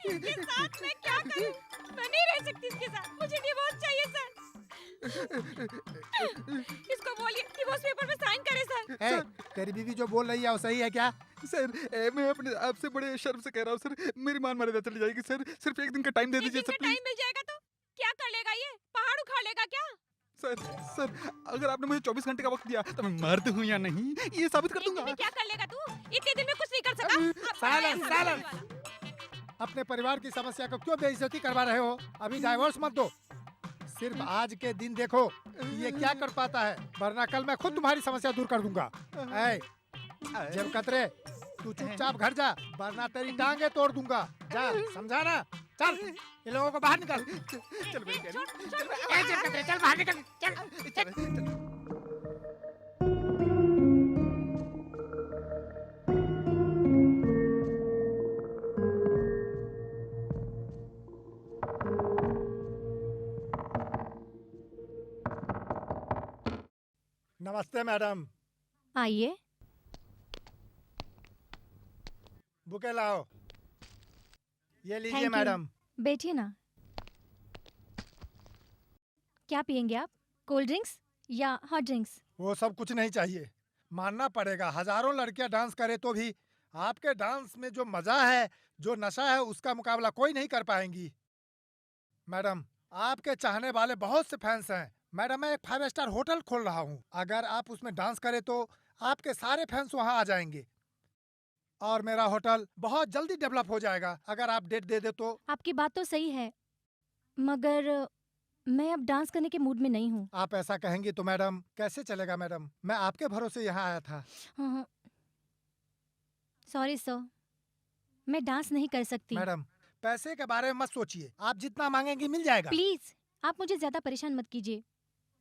S12: इसके साथ मैं क्या करूं? मैं नहीं रह सकती इसके साथ, मुझे डिवोर्स चाहिए सर। इसको बोलिए डिवोर्स पेपर में साइन करे सर।
S3: तेरी बीवी जो बोल रही है वो सही है क्या?
S11: सर, मैं अपने आप से बड़े शर्म से कह रहा हूँ सर, मेरी मान मर्यादा चली जाएगी सर, सिर्फ एक दिन का टाइम दे दीजिए सर प्लीज।
S12: टाइम मिल जाएगा तो क्या कर लेगा ये? पहाड़ उखाड़ लेगा क्या?
S11: सर, अगर आपने मुझे 24 घंटे का वक्त दिया तो मैं मर्द हूँ या नहीं ये साबित कर दूंगा।
S12: क्या कर लेगा तू? इतने दिन में कुछ नहीं कर सका।
S3: साइलेंस। अपने परिवार की समस्या को क्यों बेइज्जती करवा रहे हो? अभी डाइवोर्स मत दो, सिर्फ आज के दिन देखो ये क्या कर पाता है, वरना कल मैं खुद तुम्हारी समस्या दूर कर दूंगा। जब कतरे तू चुपचाप घर जा, वरना तेरी टांगे तोड़ दूंगा। जा, समझा ना? चल, इन लोगों को बाहर निकल।
S11: चल मेरी प्यारी,
S3: चल बाहर निकल, चल। नमस्ते मैडम।
S6: आइए।
S3: बुके लाओ। ये लीजिए
S6: Thank you.
S3: मैडम।
S6: बैठिए ना। क्या पियेंगे आप? कोल्ड ड्रिंक्स या हॉट ड्रिंक्स?
S3: वो सब कुछ नहीं चाहिए। मानना पड़ेगा, हजारों लड़कियां डांस करे तो भी आपके डांस में जो मजा है, जो नशा है, उसका मुकाबला कोई नहीं कर पाएंगी। मैडम, आपके चाहने वाले बहुत से फैंस हैं। मैडम, मैं एक 5 स्टार होटल खोल रहा हूँ, अगर आप उसमें डांस करें तो आपके सारे फैंस वहाँ आ जाएंगे और मेरा होटल बहुत जल्दी डेवलप हो जाएगा। अगर आप डेट दे दे तो।
S6: आपकी बात तो सही है, मगर मैं अब डांस करने के मूड में नहीं हूँ।
S3: आप ऐसा कहेंगी तो मैडम कैसे चलेगा? मैडम, मैं आपके भरोसे यहाँ आया था।
S6: सॉरी सर, मैं डांस नहीं कर सकती।
S3: मैडम, पैसे के बारे में मत सोचिए, आप जितना मांगेंगी मिल जाएगा।
S6: प्लीज, आप मुझे ज्यादा परेशान मत कीजिए,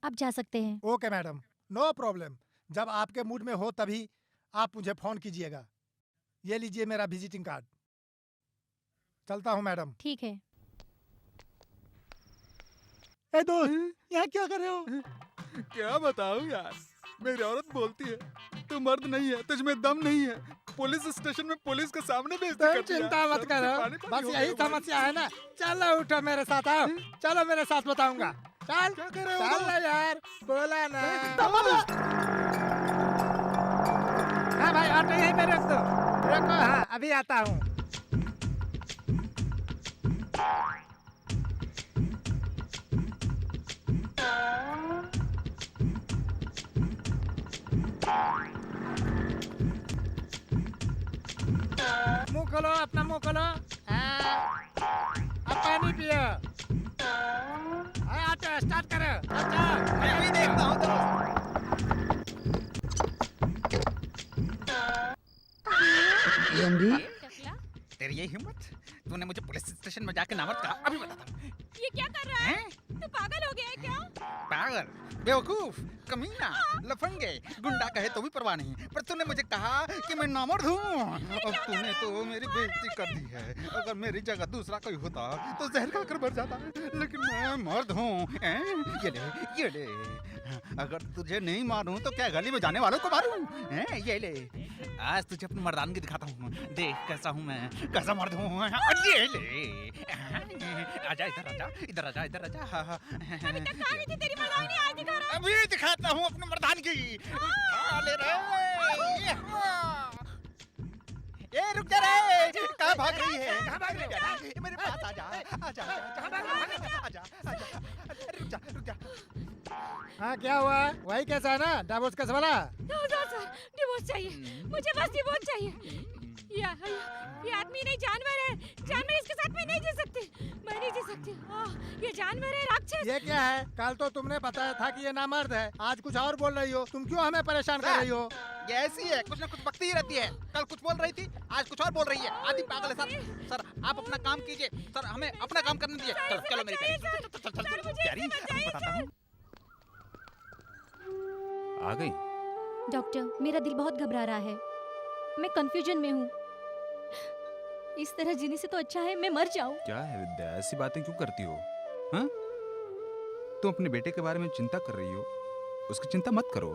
S6: आप जा सकते हैं।
S3: Okay madam, no problem. जब आपके मूड में हो तभी आप मुझे फोन कीजिएगा। ये लीजिए मेरा विजिटिंग कार्ड। चलता हूँ मैडम।
S6: ठीक है।
S3: ए दोस्त, यहाँ क्या कर रहे हो?
S11: क्या बताऊँ यार, मेरी औरत बोलती है तू मर्द नहीं है, तुझमें दम नहीं है, पुलिस स्टेशन में पुलिस के सामने भेज दे।
S3: चिंता मत करो, बस यही समस्या है ना। चलो उठो मेरे साथ, आओ। चलो मेरे साथ बताऊंगा। चल,
S11: क्या कर रहे हो?
S3: चल यार, बोला ना। हाँ भाई, ऑटो यहीं पे रख दो। रखो, हाँ अभी आता हूँ। मुंह खोलो, अपना मुंह खोलो। अब पानी पियो। ऑटो स्टार्ट करो।
S11: मैं अभी देखता हूँ तो। तेरी ये हिम्मत, तूने मुझे पुलिस स्टेशन में जाके नामर्द कहा। अभी बताता हूँ।
S12: ये क्या कर रहा है? तू पागल हो गया है क्या?
S11: पागल, बेवकूफ, कमीना, लफंगे, गुंडा कहे तो भी परवाह नहीं, पर तूने मुझे कहा कि मैं नामर्द हूँ। अब तूने तो मेरी बेइज्जती कर दी है। अगर मेरी जगह दूसरा कोई होता तो जहर खाकर मर जाता, लेकिन मैं मर्द हूँ। ये ले, अगर तुझे नहीं मारूं तो क्या गली में जाने वालों को मारूं? हैं, ये ले, आज तुझे अपनी मर्दानगी दिखाता हूँ। देख कैसा हूँ मैं, कैसा मर्द हूँ। ये ले, आजा इधर, आजा इधर, आजा इधर, आजा।
S2: अभी तक कहाँ गई थी तेरी मर्दानी? आज दिखा रहा है।
S11: अभी दिखाता हूँ अपनी मर्दानगी। ले रे, ए रुक जा रे, कहाँ भाग रही है? कहाँ भाग रही है? मेरे पास आजा, आजा, आजा, आजा, रुक जा।
S3: हाँ क्या हुआ? वही कैसा है ना, डाबोस का सवाल?
S2: सर, डिवोर्स चाहिए मुझे, बस डिवोर्स चाहिए। ये आदमी नहीं, जानवर है। जानवर, इसके साथ मैं नहीं जी सकती, मैं नहीं जी सकती। ये जानवर है, राक्षस।
S3: ये क्या है? कल तो तुमने बताया था कि ये नामर्द है, आज कुछ और बोल रही हो। तुम क्यों हमें परेशान कर रही हो?
S11: ये ऐसी है, कुछ ना कुछ बकती ही रहती है। कल कुछ बोल रही थी, आज कुछ और बोल रही है। आदि पागल है सर। सर आप अपना काम कीजिए, सर हमें अपना काम करने दीजिए। चलो चलो मेरी प्यारी, बताता हूँ।
S13: आ गई?
S6: डॉक्टर, मेरा दिल बहुत घबरा रहा है, मैं कंफ्यूजन में हूँ। इस तरह जीने से तो अच्छा है मैं मर जाऊं।
S13: क्या है विद्या, ऐसी बातें क्यों करती हो? हाँ? तुम अपने बेटे के बारे में चिंता कर रही हो, उसकी चिंता मत करो।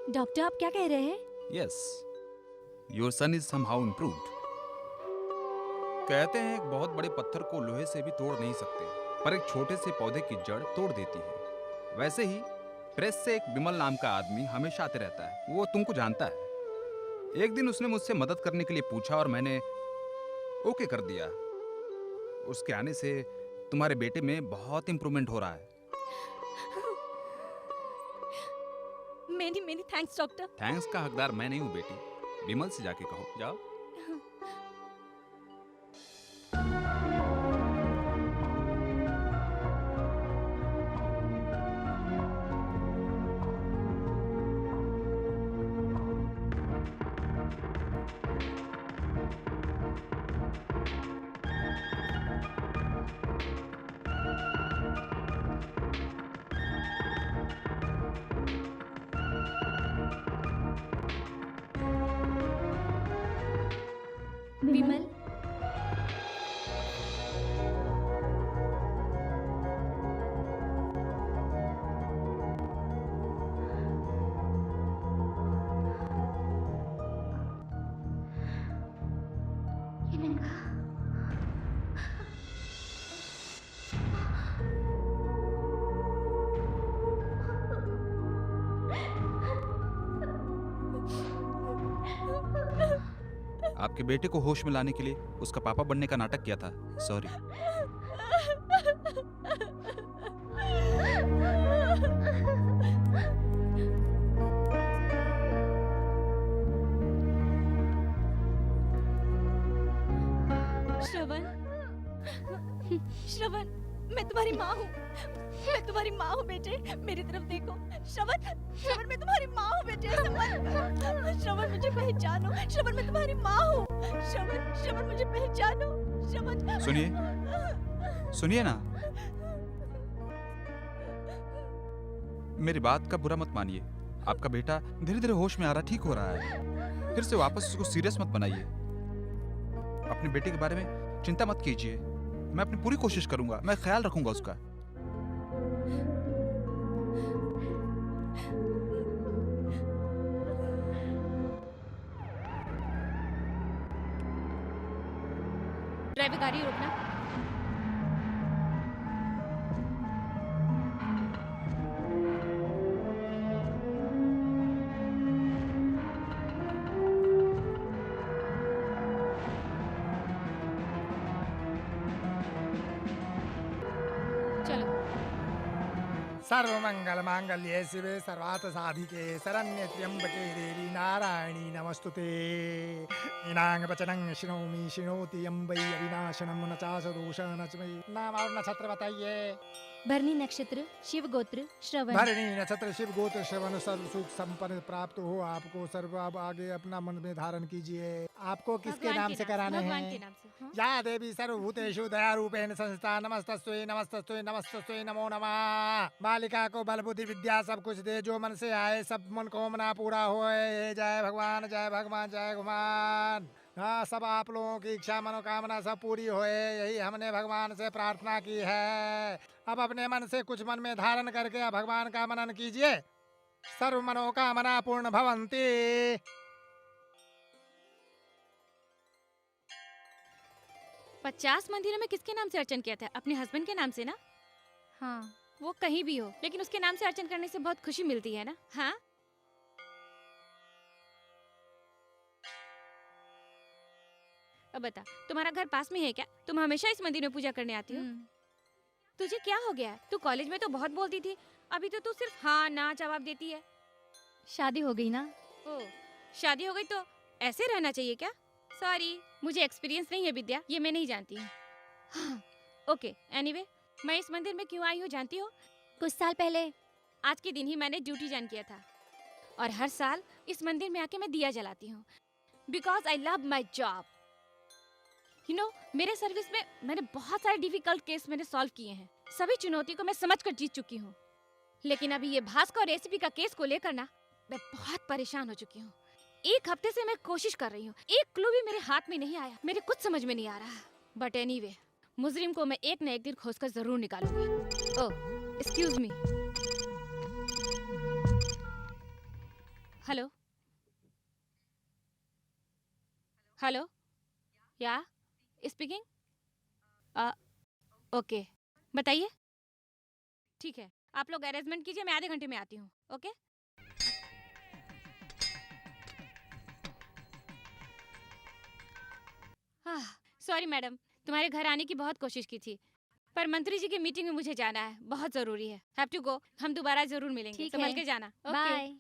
S6: डॉक्टर आप क्या कह रहे हैं?
S13: Yes, your son is somehow improved. कहते हैं एक बहुत बड़े पत्थर को लोहे से भी तोड़ नहीं सकते, पर एक छोटे से पौधे की जड़ तोड़ देती है। वैसे ही प्रेस से एक विमल नाम का आदमी हमेशा आते रहता है, वो तुमको जानता है। एक दिन उसने मुझसे मदद करने के लिए पूछा और मैंने ओके कर दिया। उसके आने से तुम्हारे बेटे में बहुत इंप्रूवमेंट हो रहा है।
S6: Many many thanks doctor.
S13: Thanks का हकदार मैं नहीं हूँ बेटी, विमल से जाके कहो, जाओ।
S6: विमल,
S13: आपके बेटे को होश में लाने के लिए उसका पापा बनने का नाटक किया था, सॉरी।
S6: श्रवण, श्रवण, मैं तुम्हारी माँ हूँ, मैं तुम्हारी माँ हूँ बेटे, मेरी तरफ देखो। श्रवण, श्रवण मैं तुम्हारी माँ हूँ बेटे, ऐसे मत। श्रवण मुझे पहचानो, श्रवण मैं तुम्हारी माँ हूँ। श्रवण, श्रवण मुझे पहचानो, श्रवण।
S13: सुनिए, सुनिए ना, मेरी बात का बुरा मत मानिए। आपका बेटा धीरे धीरे होश में आ रहा, ठीक हो रहा है। फिर से वापस उसको सीरियस मत बनाइए। अपने बेटे के बारे में चिंता मत कीजिए, मैं अपनी पूरी कोशिश करूंगा, मैं ख्याल रखूंगा उसका।
S12: ड्राइवर गाड़ी रोकना।
S3: सर्वमंगल मांगल्ये शिवे सर्वार्थ साधिके शरण्ये त्र्यंबके देवी नारायणी नमस्तुते। ईनांग वचनं शृणोमि शृणोति यम्बई अविनाशनं न चास दोष न च मयि। नाम और नक्षत्र बताइए।
S6: भरणी नक्षत्र, शिव गोत्र, श्रवण।
S3: भरणी नक्षत्र, शिव गोत्र, श्रवण। सर्व सुख संपन्न प्राप्त हो आपको। सर्व आप आगे अपना मन में धारण कीजिए। आपको किसके नाम से कराने
S12: भगवान
S3: हैं?
S12: के नाम से, हाँ।
S3: या देवी सर्वभूतेषु दया रूपेण संस्था नमस्तस्यै नमस्तस्यै नमस्तस्यै नमो नमः। बालिका को बल बुद्धि विद्या सब कुछ दे, जो मन से आए सब मन कामना पूरा होए। जय भगवान, जय भगवान, जय भगवान। हाँ, सब आप लोगों की इच्छा मनोकामना सब पूरी होए, यही हमने भगवान से प्रार्थना की है। अब अपने मन से कुछ मन में धारण करके अब भगवान का मनन कीजिए। सर्व मनोकामना पूर्ण भवंती।
S12: 50 मंदिरों में किसके नाम से अर्चन किया था? अपने हस्बैंड के नाम से ना? हाँ, वो कहीं भी हो, लेकिन उसके नाम से अर्चन करने से बहुत खुशी मिलती है ना? हाँ? अब बता, तुम्हारा घर पास में है क्या? तुम हमेशा इस मंदिर में पूजा करने आती हो? तुझे क्या हो गया है? तू कॉलेज में तो बहुत बोलती थी, अभी तो तू सिर्फ हाँ ना जवाब देती है।
S6: शादी हो गई ना।
S12: ओ, शादी हो गई तो ऐसे रहना चाहिए क्या? सॉरी, मुझे एक्सपीरियंस नहीं है विद्या, ये मैं नहीं जानती हूँ। हाँ, ओके, एनीवे, मैं इस मंदिर में क्यों आई हूँ जानती हो?
S6: कुछ साल पहले
S12: आज के दिन ही मैंने ड्यूटी ज्वाइन किया था और हर साल इस मंदिर में आके मैं दिया जलाती हूँ because I love my job. You know, मेरे सर्विस में मैंने बहुत सारे डिफिकल्ट केस मैंने सॉल्व किए हैं। सभी चुनौती को मैं समझकर जीत चुकी हूँ, लेकिन अभी ये भास्कर और रेसिपी का केस को लेकर ना मैं बहुत परेशान हो चुकी हूँ। एक हफ्ते से मैं कोशिश कर रही हूँ, एक क्लू भी मेरे हाथ में नहीं आया, मेरे कुछ समझ में नहीं आ रहा। बट एनीवे, मुजरिम को मैं एक न एक दिन खोजकर जरूर निकालूंगी। ओह, एक्सक्यूज मी। हेलो हेलो, या स्पीकिंग? ओके, बताइए। ठीक है, आप लोग अरेंजमेंट कीजिए, मैं आधे घंटे में आती हूँ। ओके? सॉरी मैडम, तुम्हारे घर आने की बहुत कोशिश की थी, पर मंत्री जी की मीटिंग में मुझे जाना है, बहुत जरूरी है। Have to go. हम दोबारा जरूर मिलेंगे।
S6: ठीक
S12: संभल
S6: है।
S12: के जाना।
S6: बाय।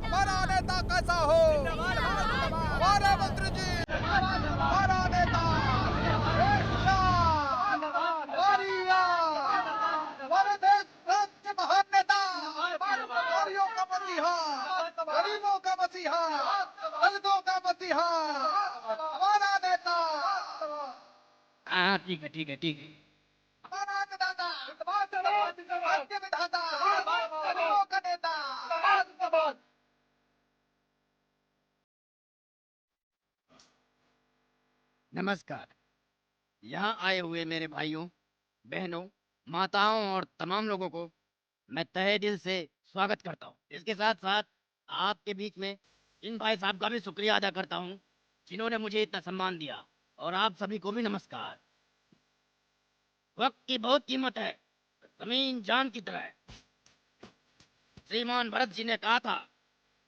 S11: हमारा नेता कैसा हो? हमारा मंत्री जी, हमारा नेता हमारे देश के महान नेता, गरीबों का मसीहा, गरीबों का मसीहा, दलितों का मसीहा, हमारा नेता।
S9: हाँ, ठीक है ठीक है ठीक है।
S11: हमारा नेता, आपके विधाता, गरीबों का नेता।
S9: नमस्कार। यहाँ आए हुए मेरे भाइयों, बहनों, माताओं और तमाम लोगों को मैं तहे दिल से स्वागत करता हूँ। इसके साथ साथ आपके बीच में इन भाई साहब का भी शुक्रिया अदा करता हूँ जिन्होंने मुझे इतना सम्मान दिया, और आप सभी को भी नमस्कार। वक्त की बहुत कीमत है, जमीन जान की तरह है। श्रीमान भरत जी ने कहा था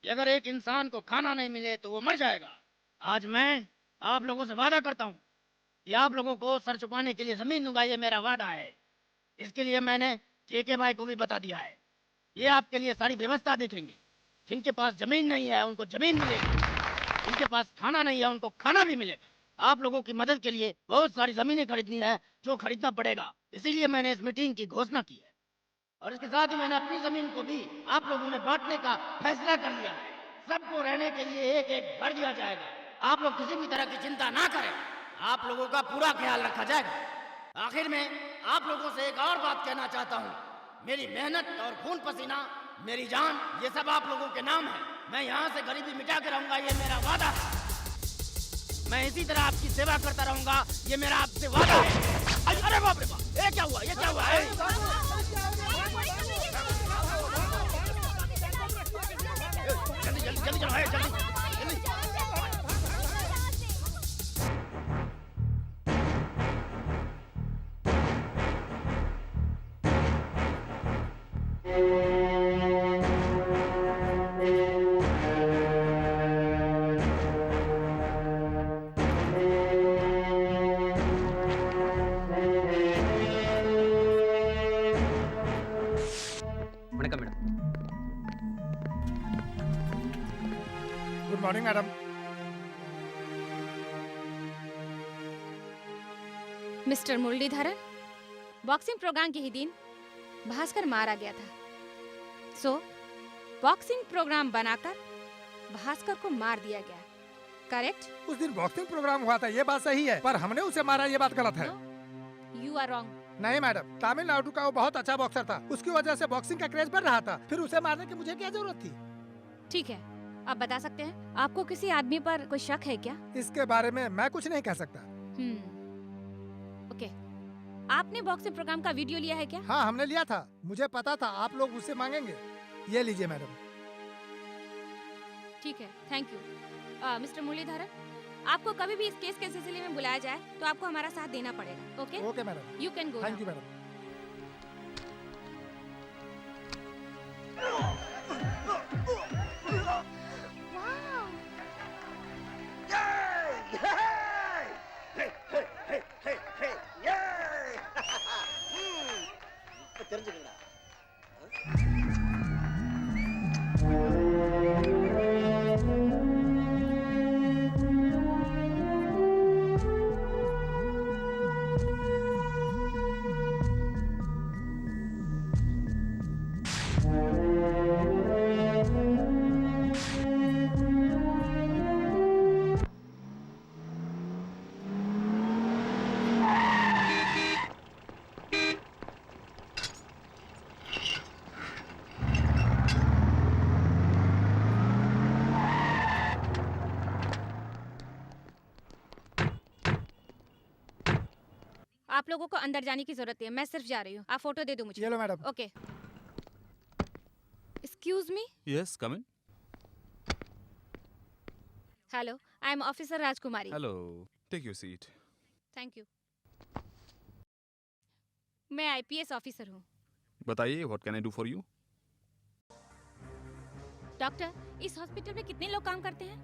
S9: कि अगर एक इंसान को खाना नहीं मिले तो वो मर जाएगा। आज मैं आप लोगों से वादा करता हूँ कि आप लोगों को सर छुपाने के लिए जमीन दूंगा, ये मेरा वादा है। इसके लिए मैंने के भाई को भी बता दिया है, ये आपके लिए सारी व्यवस्था देखेंगे। जिनके पास जमीन नहीं है उनको जमीन मिलेगी, जिनके पास खाना नहीं है उनको खाना भी मिलेगा। आप लोगों की मदद के लिए बहुत सारी जमीनें खरीदनी है, जो खरीदना पड़ेगा। इसीलिए मैंने इस मीटिंग की घोषणा की है, और इसके साथ ही मैंने अपनी जमीन को भी आप लोगों में बांटने का फैसला कर लिया है। सबको रहने के लिए एक एक घर दिया जाएगा। आप लोग किसी भी तरह की चिंता ना करें, आप लोगों का पूरा ख्याल रखा जाएगा। आखिर में आप लोगों से एक और बात कहना चाहता हूँ, मेरी मेहनत और खून पसीना, मेरी जान, ये सब आप लोगों के नाम है। मैं यहाँ से गरीबी मिटा के रहूंगा, ये मेरा वादा है। मैं इसी तरह आपकी सेवा करता रहूंगा, ये मेरा आपसे वादा है। अरे बाप रे बाप, ये क्या हुआ, ये क्या हुआ है? जल्दी जल्दी जल्दी चलो, जल्दी जल्दी।
S13: वणक्कम madam.
S3: Good morning madam.
S12: Mister Muralidharan, boxing programme के ही दिन भास्कर मारा गया था। सो बॉक्सिंग प्रोग्राम बनाकर भास्कर को मार दिया गया, करेक्ट?
S3: उस दिन बॉक्सिंग प्रोग्राम हुआ था, ये बात सही है, पर हमने उसे मारा, ये बात गलत है।
S12: You are wrong.
S3: नहीं मैडम, तमिलनाडु का वो बहुत अच्छा बॉक्सर था, उसकी वजह से बॉक्सिंग का क्रेज बढ़ रहा था, फिर उसे मारने की मुझे क्या जरूरत थी?
S12: ठीक है, आप बता सकते हैं आपको किसी आदमी पर कोई शक है क्या?
S3: इसके बारे में मैं कुछ नहीं कह सकता।
S12: ओके, आपने बॉक्सिंग प्रोग्राम का वीडियो लिया है क्या?
S3: हाँ, हमने लिया था, मुझे पता था आप लोग उससे मांगेंगे। ये लीजिए मैडम।
S12: ठीक है, थैंक यू। मिस्टर मुरलीधरन, आपको कभी भी इस केस के सिलसिले में बुलाया जाए तो आपको हमारा साथ देना पड़ेगा। Okay?
S3: Okay madam.
S12: You can go.
S3: Thank you madam.
S12: आप लोगों को अंदर जाने की जरूरत है, मैं सिर्फ जा रही हूँ। आप फोटो दे दो मुझे।
S3: ये लो madam.
S12: Okay. Excuse me.
S13: Yes, come in.
S12: Hello, I am officer Rajkumari.
S13: Hello, take your seat.
S12: Thank you. मैं आईपीएस ऑफिसर हूँ।
S13: बताइए, what can I do for you?
S12: Doctor, इस हॉस्पिटल में कितने लोग काम करते हैं?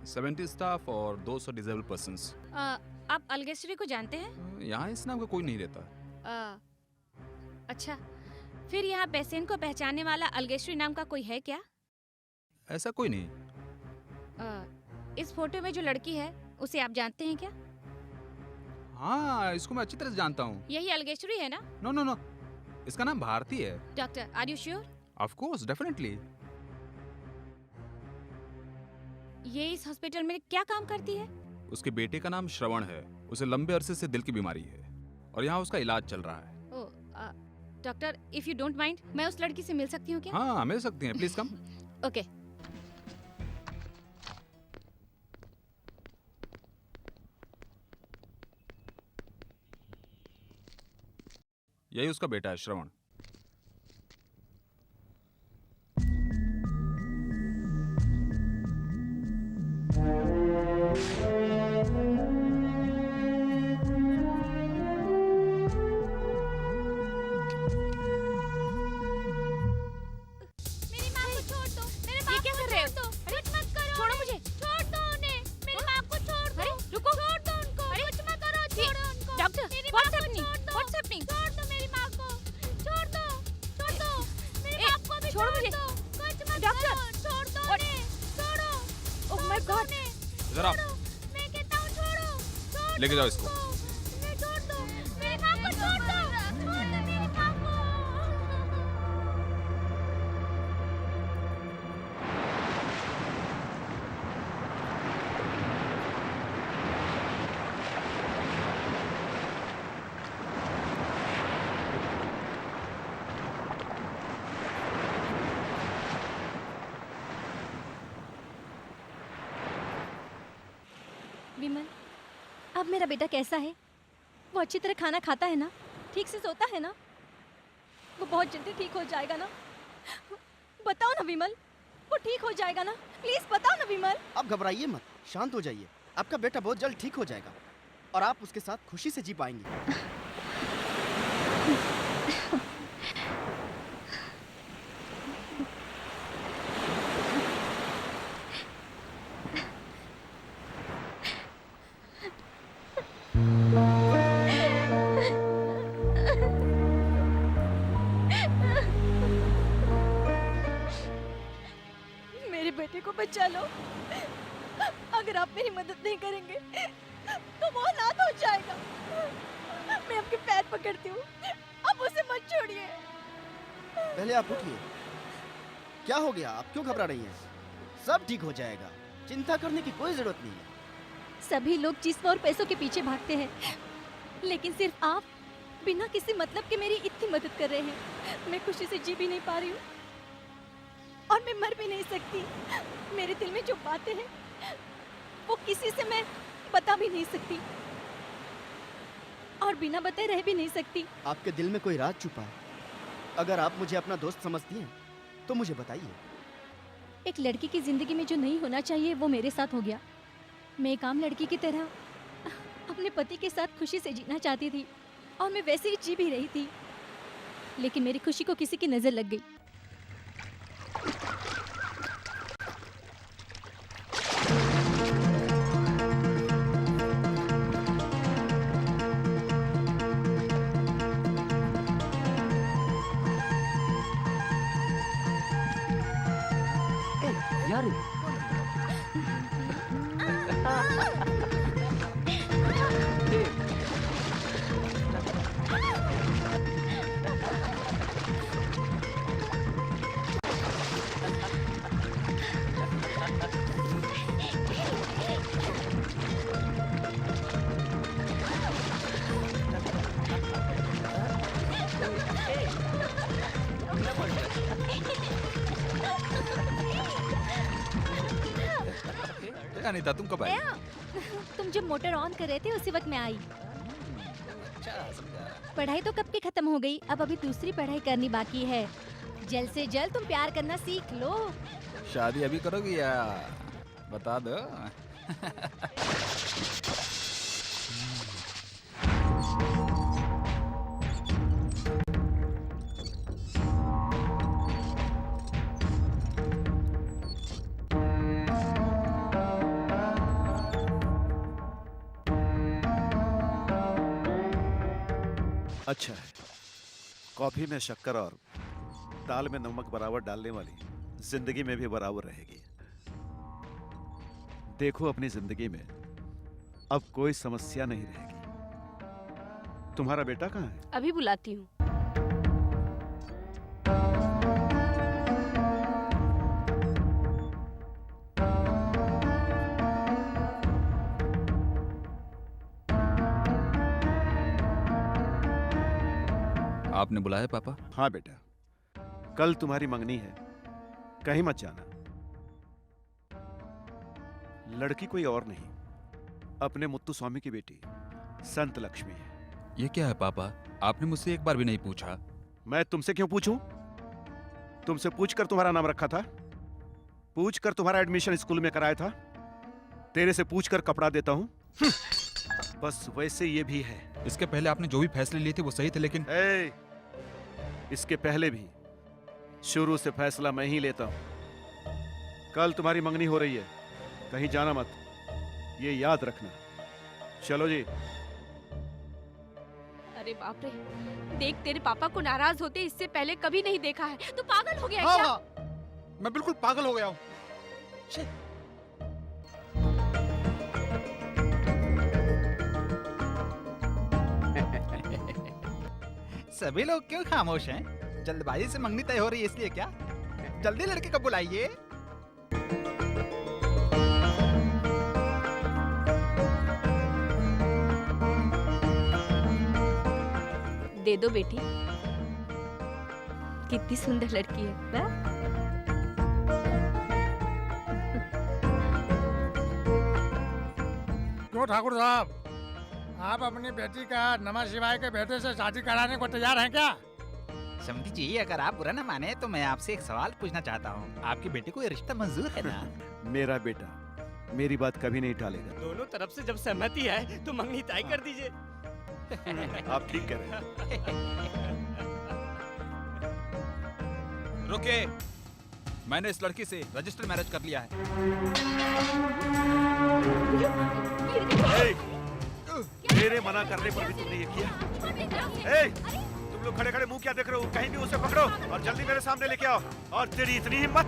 S13: 70 स्टाफ और 200 डिसेबल पर्सन्स।
S12: आप अलगेश्वरी को जानते हैं?
S13: यहाँ इस नाम का कोई नहीं रहता।
S12: अच्छा, फिर यहाँ पेशेंट को पहचानने वाला अलगेश्वरी नाम का कोई है क्या?
S13: ऐसा कोई नहीं।
S12: इस फोटो में जो लड़की है उसे आप जानते हैं क्या?
S13: हाँ, इसको मैं अच्छी तरह से जानता हूँ।
S12: यही अलगेश्वरी है ना?
S13: नो नो नो, इसका नाम भारती है।
S12: Doctor, are you sure?
S13: Of course, definitely.
S12: ये इस हॉस्पिटल में क्या काम करती है?
S13: उसके बेटे का नाम श्रवण है। उसे लंबे अरसे से दिल की बीमारी है और यहाँ उसका इलाज चल रहा है।
S12: Doctor, if you don't mind, मैं उस लड़की से मिल सकती हूँ क्या?
S13: हाँ, मिल सकती हैं, प्लीज कम।
S12: ओके।
S13: यही उसका बेटा है, श्रवण। लेके जाओ इसको।
S6: विमल, अब मेरा बेटा कैसा है? वो अच्छी तरह खाना खाता है ना? ठीक से सोता है ना? वो बहुत जल्दी ठीक हो जाएगा ना? बताओ ना विमल, वो ठीक हो जाएगा ना? प्लीज बताओ ना विमल।
S5: आप घबराइए मत, शांत हो जाइए। आपका बेटा बहुत जल्द ठीक हो जाएगा और आप उसके साथ खुशी से जी पाएंगे।
S6: मेरे बेटे को बचा लो। अगर आप मेरी मदद नहीं करेंगे तो वो अनाथ हो जाएगा। मैं आपके पैर पकड़ती हूँ, आप उसे मत छोड़िए।
S5: पहले आप उठिए। क्या हो गया? आप क्यों घबरा रही हैं? सब ठीक हो जाएगा, चिंता करने की कोई जरूरत नहीं है।
S6: सभी लोग जिस्म और पैसों के पीछे भागते हैं, लेकिन सिर्फ आप बिना किसी मतलब के मेरी इतनी मदद कर रहे हैं। मैं खुशी से जी भी नहीं पा रही हूँ और मैं मर भी नहीं सकती। मेरे दिल में जो बातें हैं वो किसी से मैं बता भी नहीं सकती और बिना बताए रह भी नहीं सकती।
S5: आपके दिल में कोई राज छुपा है? अगर आप मुझे अपना दोस्त समझती हैं तो मुझे बताइए।
S6: एक लड़की की जिंदगी में जो नहीं होना चाहिए वो मेरे साथ हो गया। मैं एक आम लड़की की तरह अपने पति के साथ खुशी से जीना चाहती थी और मैं वैसे ही जी भी रही थी, लेकिन मेरी खुशी को किसी की नजर लग गई।
S14: यार
S13: अनीता तुम कब आई?
S6: तुम जब मोटर ऑन कर रहे थे उसी वक्त मैं आई। पढ़ाई तो कब की खत्म हो गई, अब अभी दूसरी पढ़ाई करनी बाकी है। जल्द से जल्द तुम प्यार करना सीख लो।
S13: शादी अभी करोगी या बता दो।
S10: अच्छा है, कॉफी में शक्कर और दाल में नमक बराबर डालने वाली जिंदगी में भी बराबर रहेगी। देखो अपनी जिंदगी में अब कोई समस्या नहीं रहेगी। तुम्हारा बेटा कहाँ है?
S7: अभी बुलाती हूँ।
S13: आपने बुलाया पापा?
S10: हाँ बेटा, कल तुम्हारी मंगनी है, कहीं मत जाना। लड़की कोई और नहीं, अपने मुत्तु स्वामी की बेटी संत लक्ष्मी है।
S13: ये क्या है पापा, आपने मुझसे एक बार भी नहीं पूछा।
S10: मैं तुमसे क्यों पूछूं? तुमसे पूछकर तुम्हारा नाम रखा था, पूछकर तुम्हारा एडमिशन स्कूल में कराया था, तेरे से पूछकर कपड़ा देता हूं। बस वैसे ये भी है।
S13: इसके पहले आपने जो भी फैसले लिए थे वो सही थे, लेकिन
S10: इसके पहले भी शुरू से फैसला मैं ही लेता हूं। कल तुम्हारी मंगनी हो रही है, कहीं जाना मत, ये याद रखना। चलो जी।
S7: अरे बाप रे, देख तेरे पापा को नाराज होते इससे पहले कभी नहीं देखा है। तू पागल हो गया है
S11: हाँ,
S7: क्या?
S11: हाँ, मैं बिल्कुल पागल हो गया हूँ।
S14: सभी लोग क्यों खामोश हैं? जल्दबाजी से मंगनी तय हो रही है इसलिए क्या? जल्दी लड़के को बुलाइए।
S7: दे दो बेटी, कितनी सुंदर लड़की है ना?
S3: क्यों ठाकुर साहब, आप अपनी बेटी का नमः शिवाय के बेटे से शादी कराने को तैयार हैं क्या?
S14: समझी जी, अगर आप बुरा न माने तो मैं आपसे एक सवाल पूछना चाहता हूँ। आपकी बेटी को ये रिश्ता मंजूर है ना?
S10: मेरा बेटा मेरी बात कभी नहीं टालेगा।
S1: दोनों तरफ से जब सहमति है तो मंगनी तय कर दीजिए।
S10: आप ठीक कह रहे हैं।
S13: रुके, मैंने इस लड़की से रजिस्टर मैरिज कर लिया है।
S10: मेरे मना करने पर भी तुमने ये किया? तुम लोग खड़े खड़े मुंह क्या देख रहे हो? कहीं भी उसे पकड़ो और जल्दी मेरे सामने लेके आओ। और तेरी इतनी हिम्मत!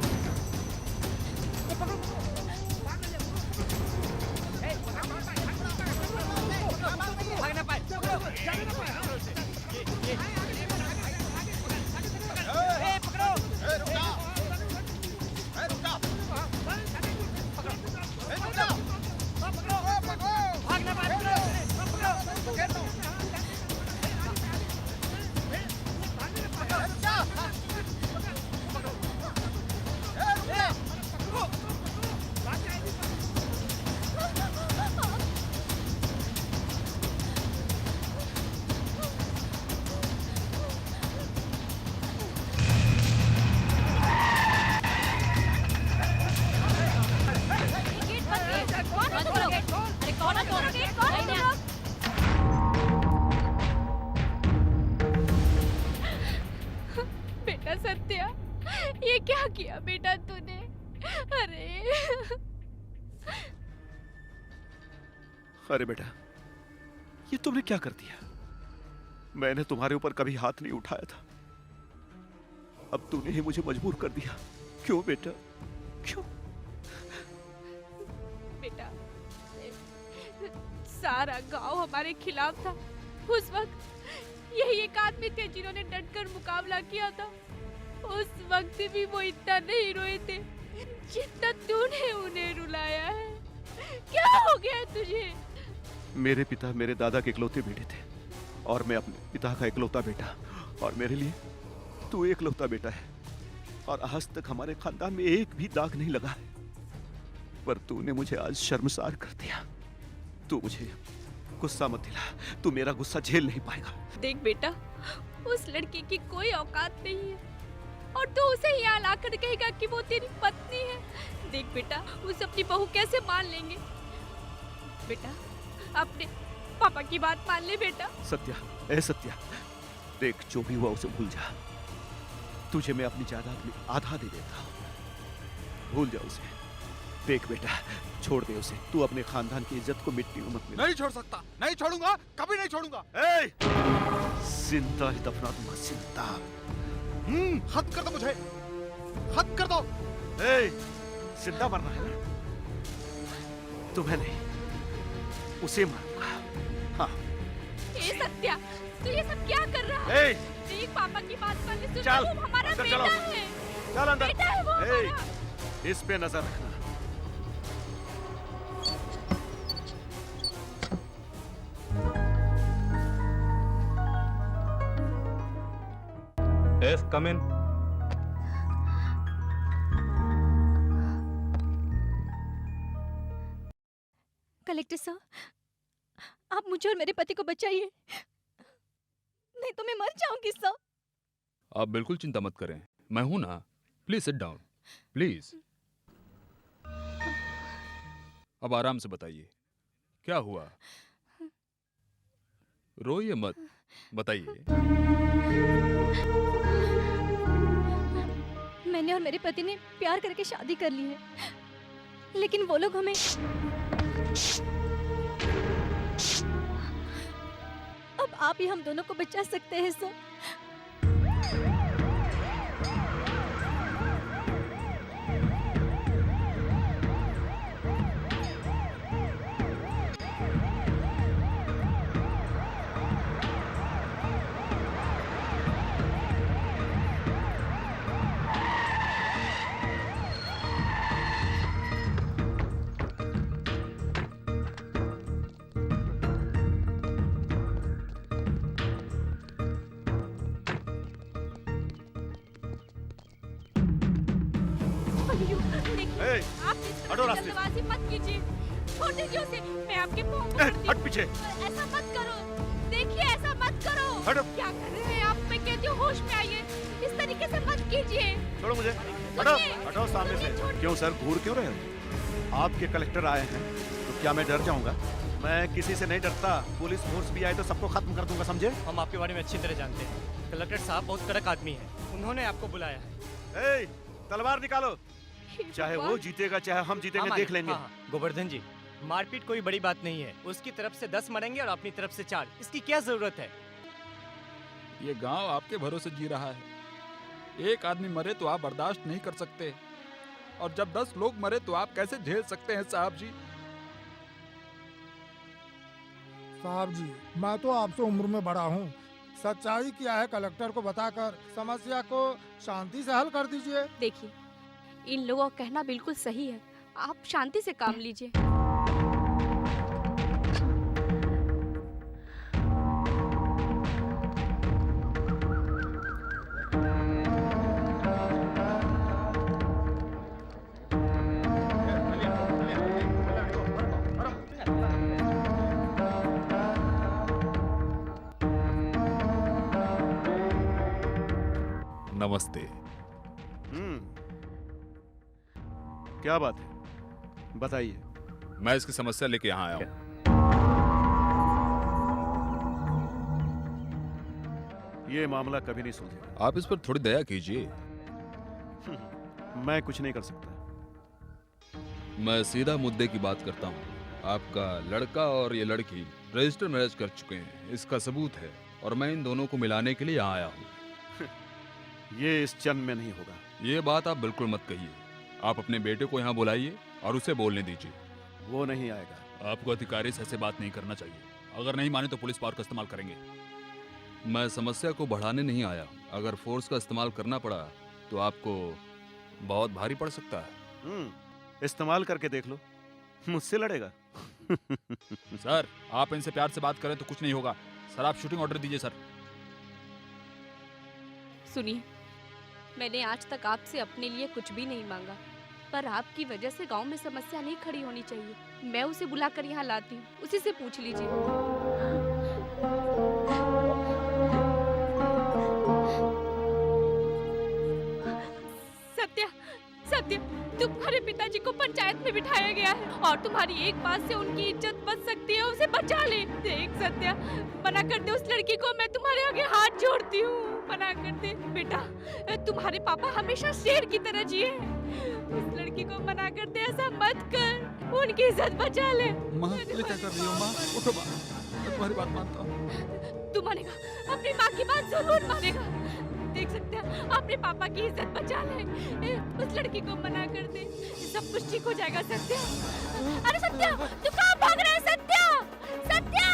S2: सत्या, ये क्या किया बेटा तूने? अरे
S10: अरे बेटा, ये तुमने क्या कर दिया? मैंने तुम्हारे ऊपर कभी हाथ नहीं उठाया था, अब तूने ही मुझे मजबूर कर दिया। क्यों बेटा, क्यों?
S2: बेटा, सारा गांव हमारे खिलाफ था। उस वक्त यही एक आदमी थे जिन्होंने डटकर मुकाबला किया था। उस वक्त भी वो इतना नहीं रोए थे जितना तूने उन्हें रुलाया है। क्या हो गया तुझे?
S10: मेरे पिता मेरे दादा के इकलौते बेटे थे और मैं अपने पिता का इकलौता बेटा, और मेरे लिए तू इकलौता बेटा है। और आज तक हमारे खानदान में एक भी दाग नहीं लगा है, पर तूने मुझे आज शर्मसार कर दिया। तू मुझे गुस्सा मत दिला, तू मेरा गुस्सा झेल नहीं पाएगा।
S2: देख बेटा, उस लड़की की कोई औकात नहीं है और तू उसे यहाँ लाकर कहेगा कि वो तेरी पत्नी है। देख बेटा, उसे अपनी बहू कैसे मान लेंगे? बेटा, अपने पापा की बात मान ले बेटा।
S10: सत्या, ए सत्या, देख जो भी हुआ उसे भूल जा। तुझे मैं अपनी जायदाद में आधा दे देता हूँ, भूल जा उसे। देख बेटा, छोड़ दे उसे। तू अपने खानदान की इज्जत को मिट्टी में मत मिला।
S14: नहीं छोड़ सकता, नहीं छोड़ूंगा, कभी नहीं छोड़ूंगा।
S10: जिंदा ही दफना दूंगा, जिंदा।
S14: खत्म कर दो मुझे, खत्म कर दो।
S10: जिंदा मरना है ना? तुम्हें नहीं, उसे मारूंगा। हाँ।
S2: ए सत्या, तू ये सब क्या कर रहा है? देख पापा की बात मान ले।
S10: चल,
S2: वो हमारा
S10: अंदर
S2: बेटा
S10: चलो।
S2: है।
S10: चल अंदर।
S2: बेटा है वो हमारा।
S10: इस पे नजर रखना।
S15: Yes, come in.
S6: कलेक्टर साहब, आप मुझे और मेरे पति को बचाइए, नहीं तो मैं मर जाऊंगी साहब।
S8: आप बिल्कुल चिंता मत करें, मैं हूं ना। Please sit down, please. अब आराम से बताइए, क्या हुआ? रोइए मत, बताइए।
S6: मैंने और मेरे पति ने प्यार करके शादी कर ली है, लेकिन वो लोग हमें अब आप ही हम दोनों को बचा सकते हैं सर।
S10: हटो रास्ते से।
S2: जल्दबाजी मत कीजिए, छोड़ दीजिए उसे। मैं आपके पाँव पकड़ती हूँ।
S10: हट पीछे।
S2: ऐसा मत करो, देखिए ऐसा मत करो।
S10: हटो।
S2: क्या कर रहे हैं आप? मैं कहती हूँ होश में आइए, इस तरीके से मत कीजिए।
S10: छोड़ो मुझे, हटो, हटो सामने से। क्यों सर, घूर क्यों रहे हो? आपके कलेक्टर आए हैं तो क्या मैं डर जाऊंगा? मैं किसी से नहीं डरता। पुलिस फोर्स भी आए तो सबको खत्म कर दूंगा, समझे?
S1: हम आपके बारे में अच्छी तरह जानते हैं। कलेक्टर साहब बहुत कड़क आदमी है, उन्होंने आपको बुलाया है।
S10: तलवार निकालो, चाहे वो जीतेगा चाहे हम जीतेंगे, देख लेंगे।
S1: गोवर्धन जी, मारपीट कोई बड़ी बात नहीं है। उसकी तरफ से 10 मरेंगे और अपनी तरफ से 4। इसकी क्या जरूरत है?
S13: ये गांव आपके भरोसे जी रहा है। एक आदमी मरे तो आप बर्दाश्त नहीं कर सकते, और जब 10 लोग मरे तो आप कैसे झेल सकते हैं साहब जी?
S3: साहब जी, मैं तो आपसे उम्र में बड़ा हूँ। सच्चाई क्या है कलेक्टर को बताकर समस्या को शांति से हल कर दीजिए।
S7: देखिए, इन लोगों का कहना बिल्कुल सही है, आप शांति से काम लीजिए।
S8: नमस्ते।
S10: क्या बात है, बताइए।
S8: मैं इसकी समस्या लेके यहाँ आया हूँ।
S10: ये मामला कभी नहीं सुलझेगा।
S8: आप इस पर थोड़ी दया कीजिए।
S10: मैं कुछ नहीं कर सकता।
S8: मैं सीधा मुद्दे की बात करता हूँ। आपका लड़का और ये लड़की रजिस्टर मैरिज कर चुके हैं, इसका सबूत है, और मैं इन दोनों को मिलाने के लिए यहाँ आया हूँ।
S10: ये इस जन्म में नहीं होगा।
S8: ये बात आप बिल्कुल मत कहिए। आप अपने बेटे को यहाँ बुलाइए और उसे बोलने दीजिए।
S10: वो नहीं आएगा।
S8: आपको अधिकारी से ऐसे बात नहीं करना चाहिए। अगर नहीं माने तो पुलिस पावर का इस्तेमाल करेंगे। मैं समस्या को बढ़ाने नहीं आया। अगर फोर्स का इस्तेमाल करना पड़ा तो आपको बहुत भारी पड़ सकता है।
S10: इस्तेमाल करके देख लो, मुझसे लड़ेगा।
S8: सर, आप इनसे प्यार से बात करें तो कुछ नहीं होगा। सर, आप शूटिंग ऑर्डर दीजिए। सर,
S7: सुनिए, मैंने आज तक आपसे अपने लिए कुछ भी नहीं मांगा, पर आपकी वजह से गांव में समस्या नहीं खड़ी होनी चाहिए। मैं उसे बुलाकर यहाँ लाती हूँ, उसी से पूछ लीजिए। सत्या, सत्या, तुम्हारे पिताजी को पंचायत में बिठाया गया है और तुम्हारी एक बात से उनकी इज्जत बच सकती है। उसे बचा ले। देख सत्या, मना कर दे उस लड़की को। मैं तुम्हारे आगे हाथ जोड़ती हूँ, मना कर दे बेटा। तुम्हारे पापा हमेशा शेर की तरह जिए। उस लड़की को मना कर दे, ऐसा मत कर। उनकी इज्जत बचा ले।
S13: माँ, ये क्या कर रही हो माँ? उठो माँ, मैं तुम्हारी बात मानता हूँ।
S7: तू मानेगा, अपनी माँ की बात जरूर मानेगा। देख सकते हैं, अपने पापा की इज्जत बचा ले। उस लड़की को मना कर दे, सब कुछ ठीक हो जाएगा। सत्या, अरे सत्या, तू कहाँ भाग रहा है? सत्या, सत्या।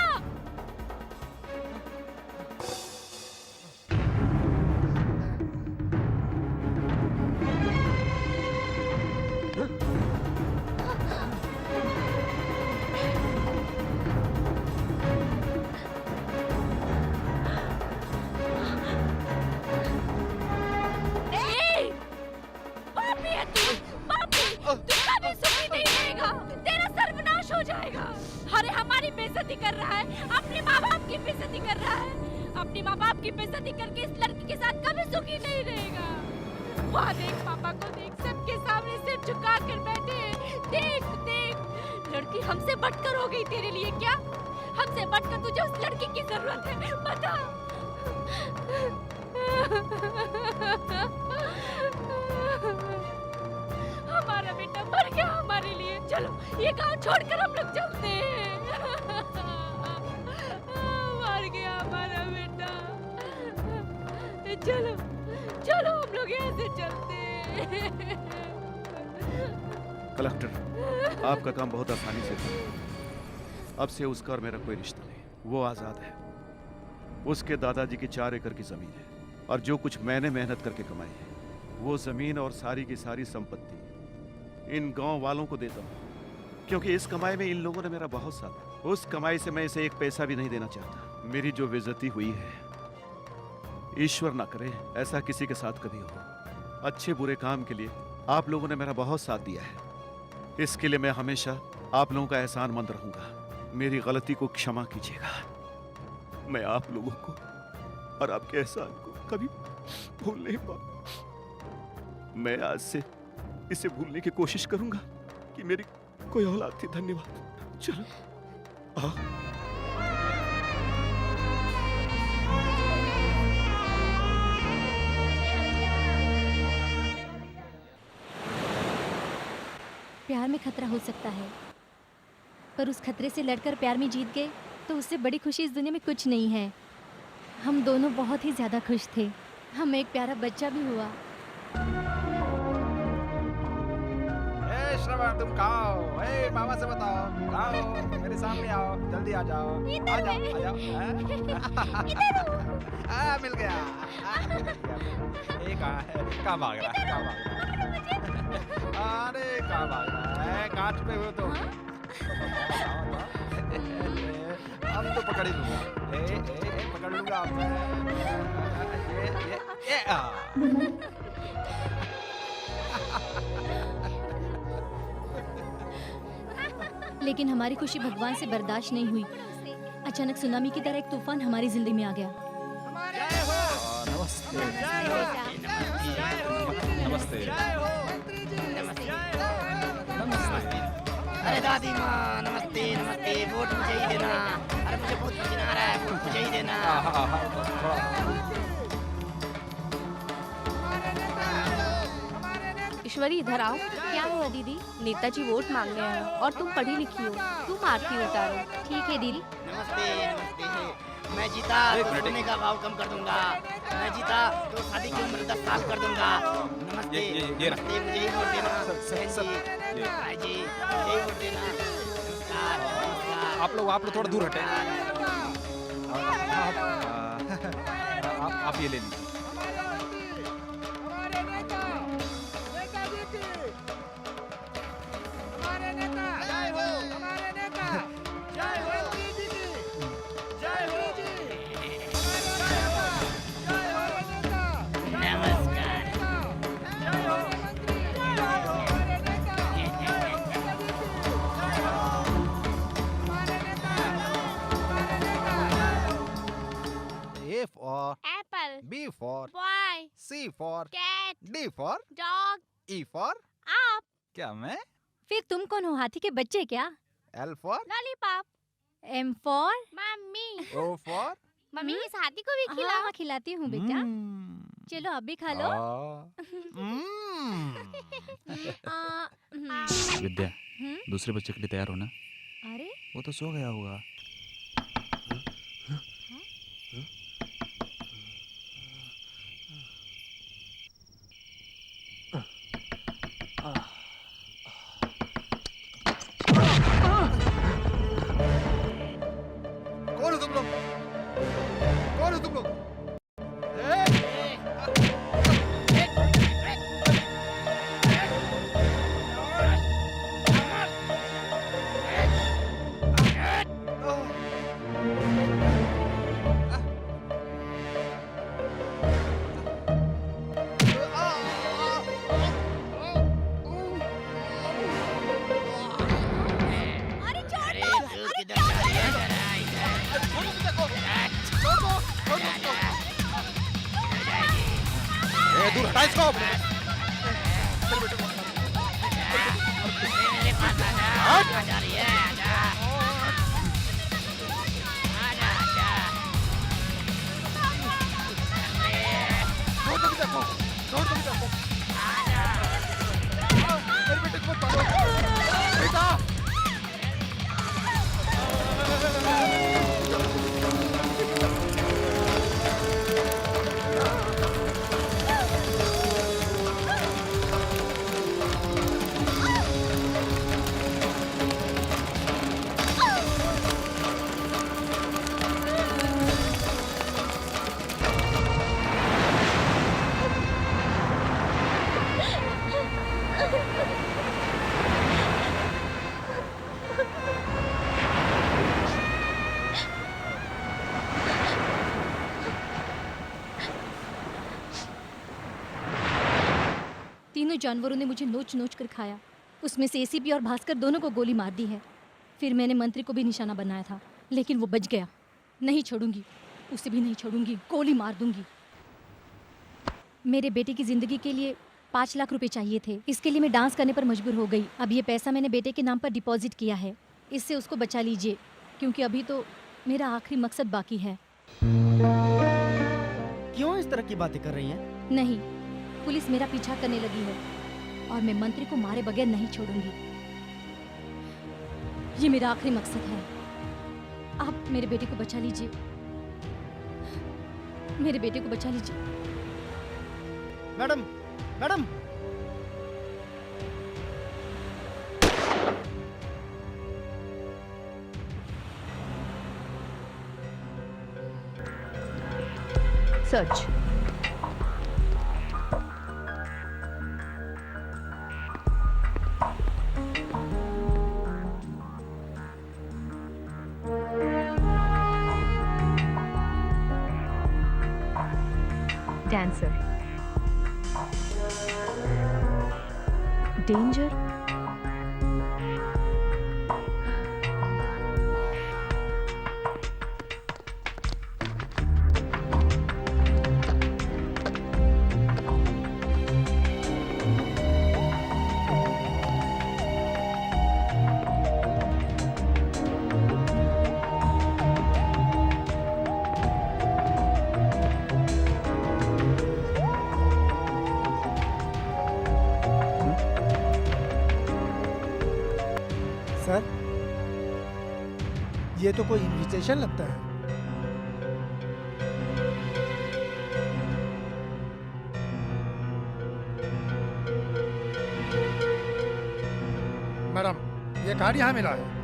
S7: अरे हमारी बेइज्जती कर रहा है, अपने माँ बाप की बेइज्जती कर रहा है। अपने माँ बाप की बेइज्जती करके इस लड़की के साथ कभी सुखी नहीं रहेगा। वहाँ देख, पापा को देख, सबके सामने सिर झुका कर बैठे। देख देख, लड़की हमसे बढ़कर हो गई तेरे लिए। क्या हमसे बढ़कर तुझे उस लड़की की जरूरत है? बता। हमारा बेटा मर गया हमारे लिए। चलो ये गांव छोड़कर हम लोग चलते हैं। मर गया हमारा बेटा। चलो चलो हम लोग यहाँ से चलते हैं।
S10: कलेक्टर, आपका काम बहुत आसानी से था। अब से उसका और मेरा कोई रिश्ता नहीं। वो आजाद है। उसके दादाजी की 4 एकड़ की जमीन है और जो कुछ मैंने मेहनत करके कमाई है, वो जमीन और सारी की सारी संपत्ति इन गांव वालों को देता हूँ, क्योंकि इस कमाई में इन लोगों ने मेरा बहुत साथ दिया। उस कमाई से मैं इसे एक पैसा भी नहीं देना चाहता। मेरी जो बेइज्जती हुई है, ईश्वर ना करे ऐसा किसी के साथ कभी हो। अच्छे बुरे काम के लिए आप लोगों ने मेरा बहुत साथ दिया है। इसके लिए मैं हमेशा आप लोगों का एहसानमंद रहूंगा। मेरी गलती को क्षमा कीजिएगा। मैं आप लोगों को और आपके एहसान को कभी भूल नहीं पाऊंगा। मैं आज से इसे भूलने की कोशिश करूंगा कि मेरी कोई औलाद थी। धन्यवाद। चलो आओ।
S6: प्यार में खतरा हो सकता है, पर उस खतरे से लड़कर प्यार में जीत गए तो उससे बड़ी खुशी इस दुनिया में कुछ नहीं है। हम दोनों बहुत ही ज्यादा खुश थे। हमें एक प्यारा बच्चा भी हुआ।
S14: ए श्रवण, तुम कहाँ हो? ए मामा से बताओ, कहाँ हो? मेरे सामने आओ, जल्दी आ जाओ। आ जाओ, आ जाओ। मिल गया। ये कहाँ है? कहाँ भाग रहा है? कहाँ भाग रहा है? अरे कहाँ भाग रहा है? कहाँ छुपे हुए तुम? अब तो पकड़ ही लूंगा। ए पकड़ लूंगा अब मैं।
S6: लेकिन हमारी खुशी भगवान से बर्दाश्त नहीं हुई। अचानक सुनामी की तरह एक तूफान हमारी जिंदगी में आ गया।
S13: नमस्ते। नमस्ते।
S9: अरे दादी माँ, नमस्ते नमस्ते। वोट मुझे ही देना। अरे मुझे बहुत पसीना आ रहा है, वोट मुझे ही देना।
S7: ईश्वरी इधर आओ।
S6: क्या हुआ दीदी?
S7: नेताजी वोट मांगने आए हैं और तुम पढ़ी लिखी हो, तुम आरती उतारो।
S6: ठीक है दीदी।
S9: नमस्ते नमस्ते। मैं जीता तो सोने का भाव कम कर दूंगा। मैं जीता तो शादी की उम्र 10 साल कर दूंगा। नमस्ते नमस्ते, मुझे ही वोट देना। बहन जी, भाई जी, मुझे ही वोट देना। नमस्कार नमस्कार।
S13: आप लोग थोड़ा दूर हटे। आप ये ले लीजिए।
S14: A for
S2: Apple.
S14: B for
S2: Boy.
S14: C for
S2: Cat.
S14: D for
S2: Dog.
S14: E for
S2: Up.
S14: क्या मैं?
S6: फिर तुम कौन हो? हाथी के बच्चे क्या?
S14: L for
S2: Lollipop.
S6: M for?
S2: Mummy.
S14: O for
S2: mummy इस हाथी को भी खिला।
S6: हाँ, खिलाती हूँ बेटा। चलो अब भी खा लो।
S13: विद्या, दूसरे बच्चे के लिए तैयार हो ना?
S6: अरे
S13: वो तो सो गया होगा।
S11: कौन हो तुम लोग? कौन हो तुम लोग?
S2: अरे छोड़ दो। अरे क्या कर रहे हो?
S11: छोड़ दो मुझे को। छोड़ दो। छोड़ दो।
S14: ए दूर हटा इसको।
S11: चल बेटे।
S9: मेरे पास आजा। आजा रही है, आजा। आजा आजा।
S11: छोड़ दो मुझे को। छोड़ दो मुझे को। मेरे बेटे को पकड़ो। बेटा।
S6: तीनों जानवरों ने मुझे नोच नोच कर खाया। उसमें से एसीपी और भास्कर दोनों को गोली मार दी है। फिर मैंने मंत्री को भी निशाना बनाया था, लेकिन वो बच गया। नहीं छोड़ूंगी, उसे भी नहीं छोड़ूंगी, गोली मार दूंगी। मेरे बेटे की जिंदगी के लिए 5 लाख रुपए चाहिए थे। इसके लिए मैं डांस करने पर मजबूर हो गई। अब ये पैसा मैंने बेटे के नाम पर डिपॉजिट किया है। इससे उसको बचा लीजिए, क्योंकि अभी तो मेरा आखिरी मकसद बाकी है।
S5: क्यों इस तरह की बातें कर रही हैं?
S6: नहीं, पुलिस मेरा पीछा करने लगी है और मैं मंत्री को मारे बगैर नहीं छोड़ूंगी। ये मेरा आखिरी मकसद है। आप मेरे बेटे को बचा लीजिए, मेरे बेटे को बचा लीजिए।
S5: Madam, madam.
S15: Search. Dancer. Danger.
S3: ये तो कोई इनविटेशन लगता है। मैडम, ये कार्ड यहाँ मिला है।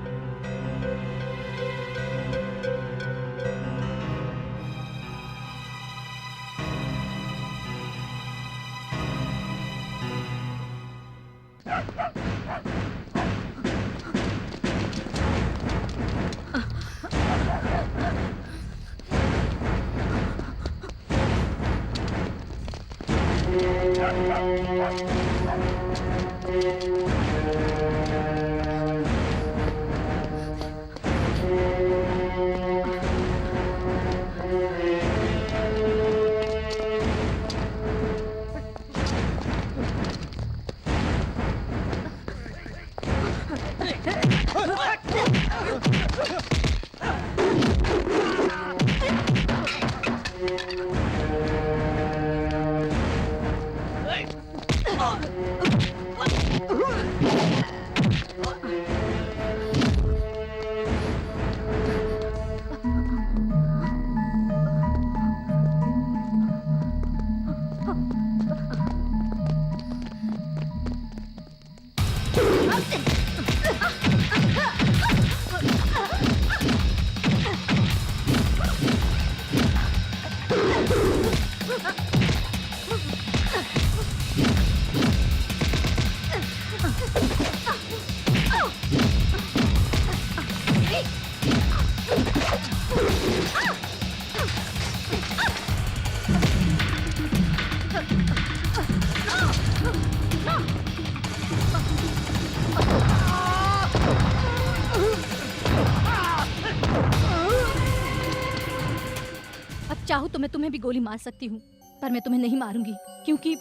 S6: चाहूँ तो मैं तुम्हें भी गोली मार सकती हूँ, पर मैं तुम्हें नहीं मारूंगी क्योंकि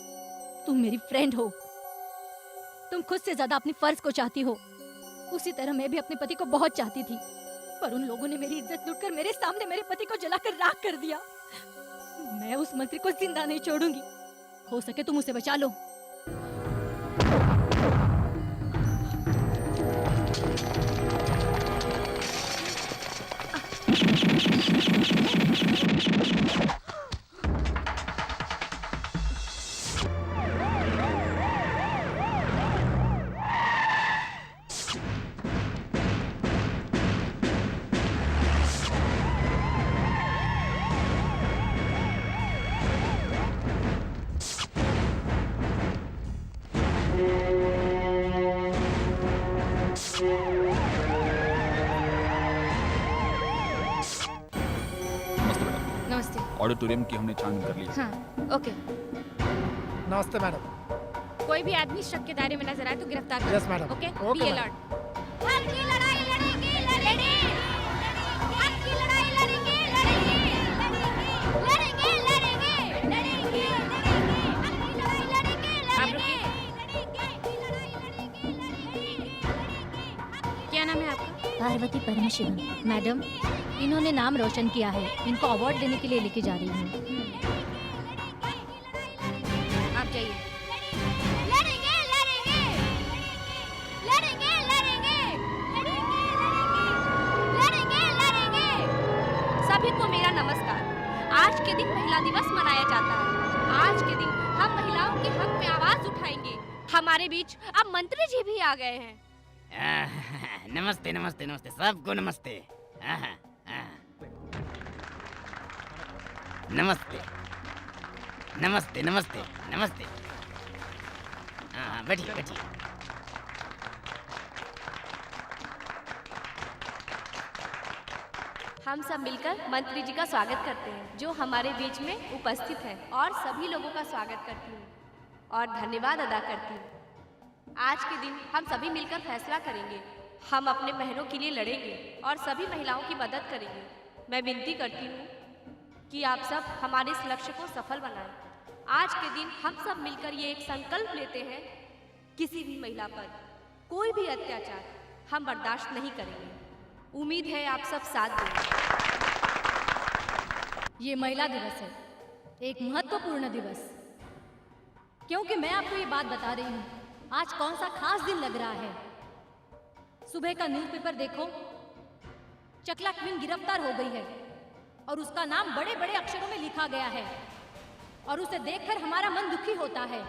S6: तुम मेरी फ्रेंड हो। तुम खुद से ज्यादा अपनी फर्ज को चाहती हो। उसी तरह मैं भी अपने पति को बहुत चाहती थी, पर उन लोगों ने मेरी इज्जत लूटकर मेरे सामने मेरे पति को जलाकर राख कर दिया। मैं उस मंत्री को जिंदा नहीं छोड़ूंगी। हो सके तुम उसे बचा लो।
S13: ऑडिटोरियम की हमने छानबीन कर ली।
S12: हाँ, ओके।
S3: नमस्ते मैडम।
S12: कोई भी आदमी शक के दायरे में नजर आए तो गिरफ्तार करो।
S3: Yes madam.
S12: Okay,
S3: okay
S12: be
S3: madam.
S12: Alert.
S2: हम की लड़ाई लड़ेंगे, लड़ेंगे। हम की लड़ाई लड़ेंगे, लड़ेंगे। लड़ेंगे, लड़ेंगे, लड़ेंगे। हम की लड़ाई लड़ेंगे, लड़ेंगे।
S12: क्या नाम है आपका?
S6: पार्वती परमशिवम। मैडम, इन्होंने नाम रोशन किया है। इनको अवार्ड देने के लिए लेके जा रही हूँ।
S12: आप जाइए।
S2: लड़ेंगे, लड़ेंगे। लड़ेंगे, लड़ेंगे। लड़ेंगे, लड़ेंगे।
S7: सभी को मेरा नमस्कार। आज के दिन महिला दिवस मनाया जाता है। आज के दिन हम महिलाओं के हक में आवाज उठाएंगे। हमारे बीच अब मंत्री जी भी आ गए हैं।
S9: नमस्ते नमस्ते नमस्ते, सबको नमस्ते। नमस्ते नमस्ते नमस्ते नमस्ते। हाँ, बैठिए बैठिए।
S7: हम सब मिलकर मंत्री जी का स्वागत करते हैं जो हमारे बीच में उपस्थित है, और सभी लोगों का स्वागत करती हूँ और धन्यवाद अदा करती हूँ। आज के दिन हम सभी मिलकर फैसला करेंगे। हम अपने बहनों के लिए लड़ेंगे और सभी महिलाओं की मदद करेंगे। मैं विनती करती हूँ कि आप सब हमारे इस लक्ष्य को सफल बनाएं। आज के दिन हम सब मिलकर ये एक संकल्प लेते हैं, किसी भी महिला पर कोई भी अत्याचार हम बर्दाश्त नहीं करेंगे। उम्मीद है आप सब साथ देंगे।
S6: ये महिला दिवस है, एक महत्वपूर्ण दिवस। क्योंकि मैं आपको ये बात बता रही हूँ, आज कौन सा खास दिन लग रहा है। सुबह का न्यूज़पेपर देखो, चकला क्वीन गिरफ्तार हो गई है और उसका नाम बड़े बड़े अक्षरों में लिखा गया है और उसे देखकर हमारा मन दुखी होता है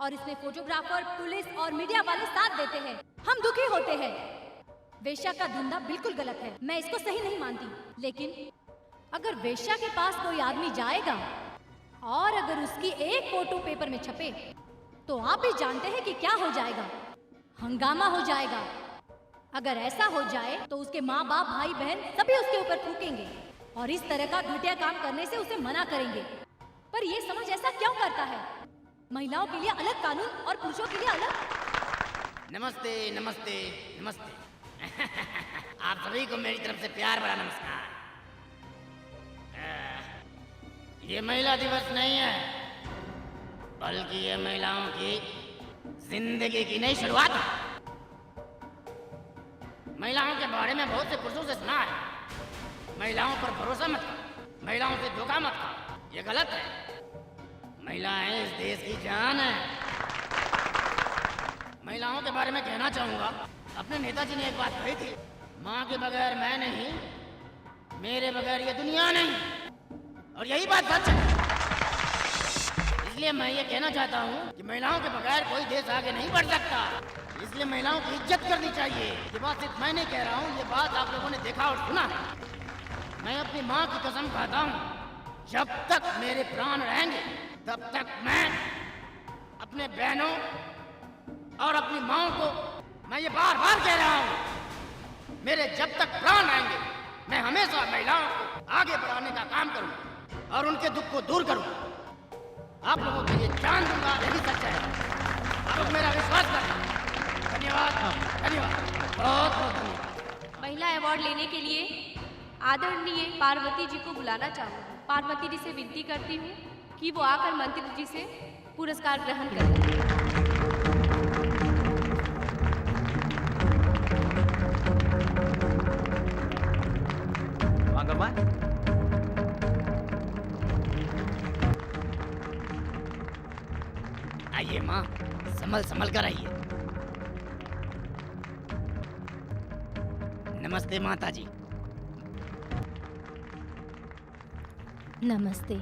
S6: और इसमें फोटोग्राफर, पुलिस और मीडिया वाले साथ देते हैं। हम दुखी होते हैं। वेश्या का धंधा बिल्कुल गलत है, मैं इसको सही नहीं मानती। लेकिन अगर वेश्या के पास कोई आदमी जाएगा और अगर उसकी एक फोटो पेपर में छपे तो आप भी जानते हैं कि क्या हो जाएगा, हंगामा हो जाएगा। अगर ऐसा हो जाए तो उसके माँ बाप, भाई बहन सभी उसके ऊपर थूकेंगे और इस तरह का घटिया काम करने से उसे मना करेंगे। पर ये समझ ऐसा क्यों करता है? महिलाओं के लिए अलग कानून और पुरुषों के लिए अलग।
S9: नमस्ते नमस्ते नमस्ते। आप सभी को मेरी तरफ से प्यार भरा नमस्कार। ये महिला दिवस नहीं है, बल्कि ये महिलाओं की जिंदगी की नई शुरुआत है। महिलाओं के बारे में बहुत से पुरुषों से सुना है, महिलाओं पर भरोसा मत करो, महिलाओं से धोखा मत करो, ये गलत है। महिलाएं इस देश की जान है। महिलाओं के बारे में कहना चाहूंगा, अपने नेताजी ने एक बात कही थी, माँ के बगैर मैं नहीं, मेरे बगैर ये दुनिया नहीं, और यही बात सच है। इसलिए मैं ये कहना चाहता हूँ कि महिलाओं के बगैर कोई देश आगे नहीं बढ़ सकता, इसलिए महिलाओं की इज्जत करनी चाहिए। ये बात सिर्फ मैं नहीं कह रहा हूँ, ये बात आप लोगों ने देखा और सुना। मैं अपनी माँ की कसम खाता हूँ, जब तक मेरे प्राण रहेंगे तब तक मैं अपने बहनों और अपनी माँ को, मैं ये बार बार कह रहा हूँ, मेरे जब तक प्राण आएंगे मैं हमेशा महिलाओं को आगे बढ़ाने का काम करूँगा और उनके दुख को दूर करूँगा। आप लोगों के लिए जान दूंगा, यही सच है। आप लोग मेरा विश्वास करें। धन्यवाद, धन्यवाद, बहुत बहुत धन्यवाद।
S7: महिला अवार्ड लेने के लिए आदरणीय पार्वती जी को बुलाना चाहूँगी। पार्वती जी से विनती करती हूँ कि वो आकर मंत्री जी से पुरस्कार ग्रहण करें।
S14: मंगलमा,
S9: आइए माँ, संभल संभल कर आइए। नमस्ते माता जी।
S6: नमस्ते।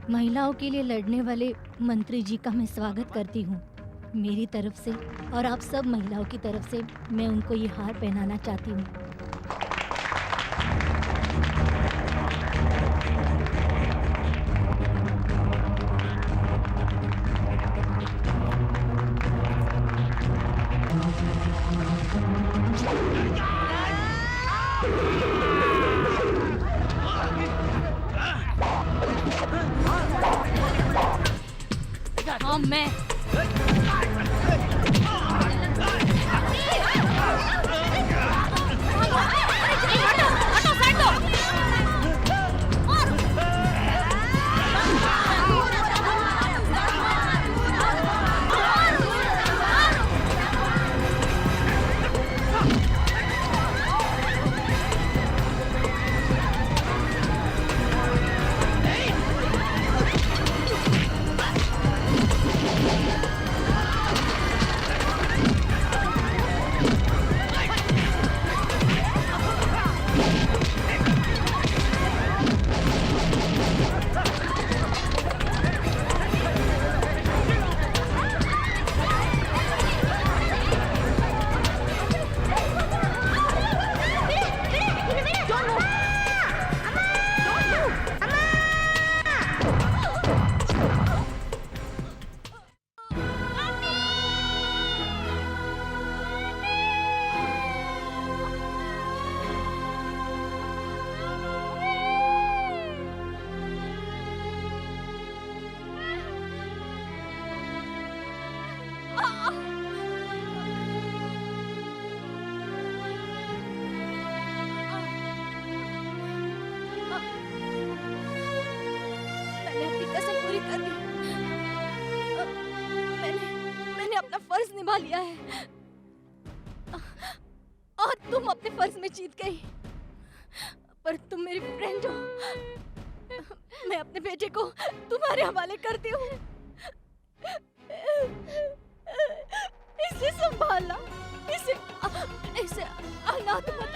S6: महिलाओं के लिए लड़ने वाले मंत्री जी का मैं स्वागत करती हूँ। मेरी तरफ से और आप सब महिलाओं की तरफ से मैं उनको ये हार पहनाना चाहती हूँ। हाँ मैं मैंने अपना फर्ज निभा लिया है और तुम अपने फर्ज में जीत गई, पर तुम मेरी फ्रेंड हो। मैं अपने बेटे को तुम्हारे हवाले करती हूँ। इसे संभालना, इसे अनाथ मत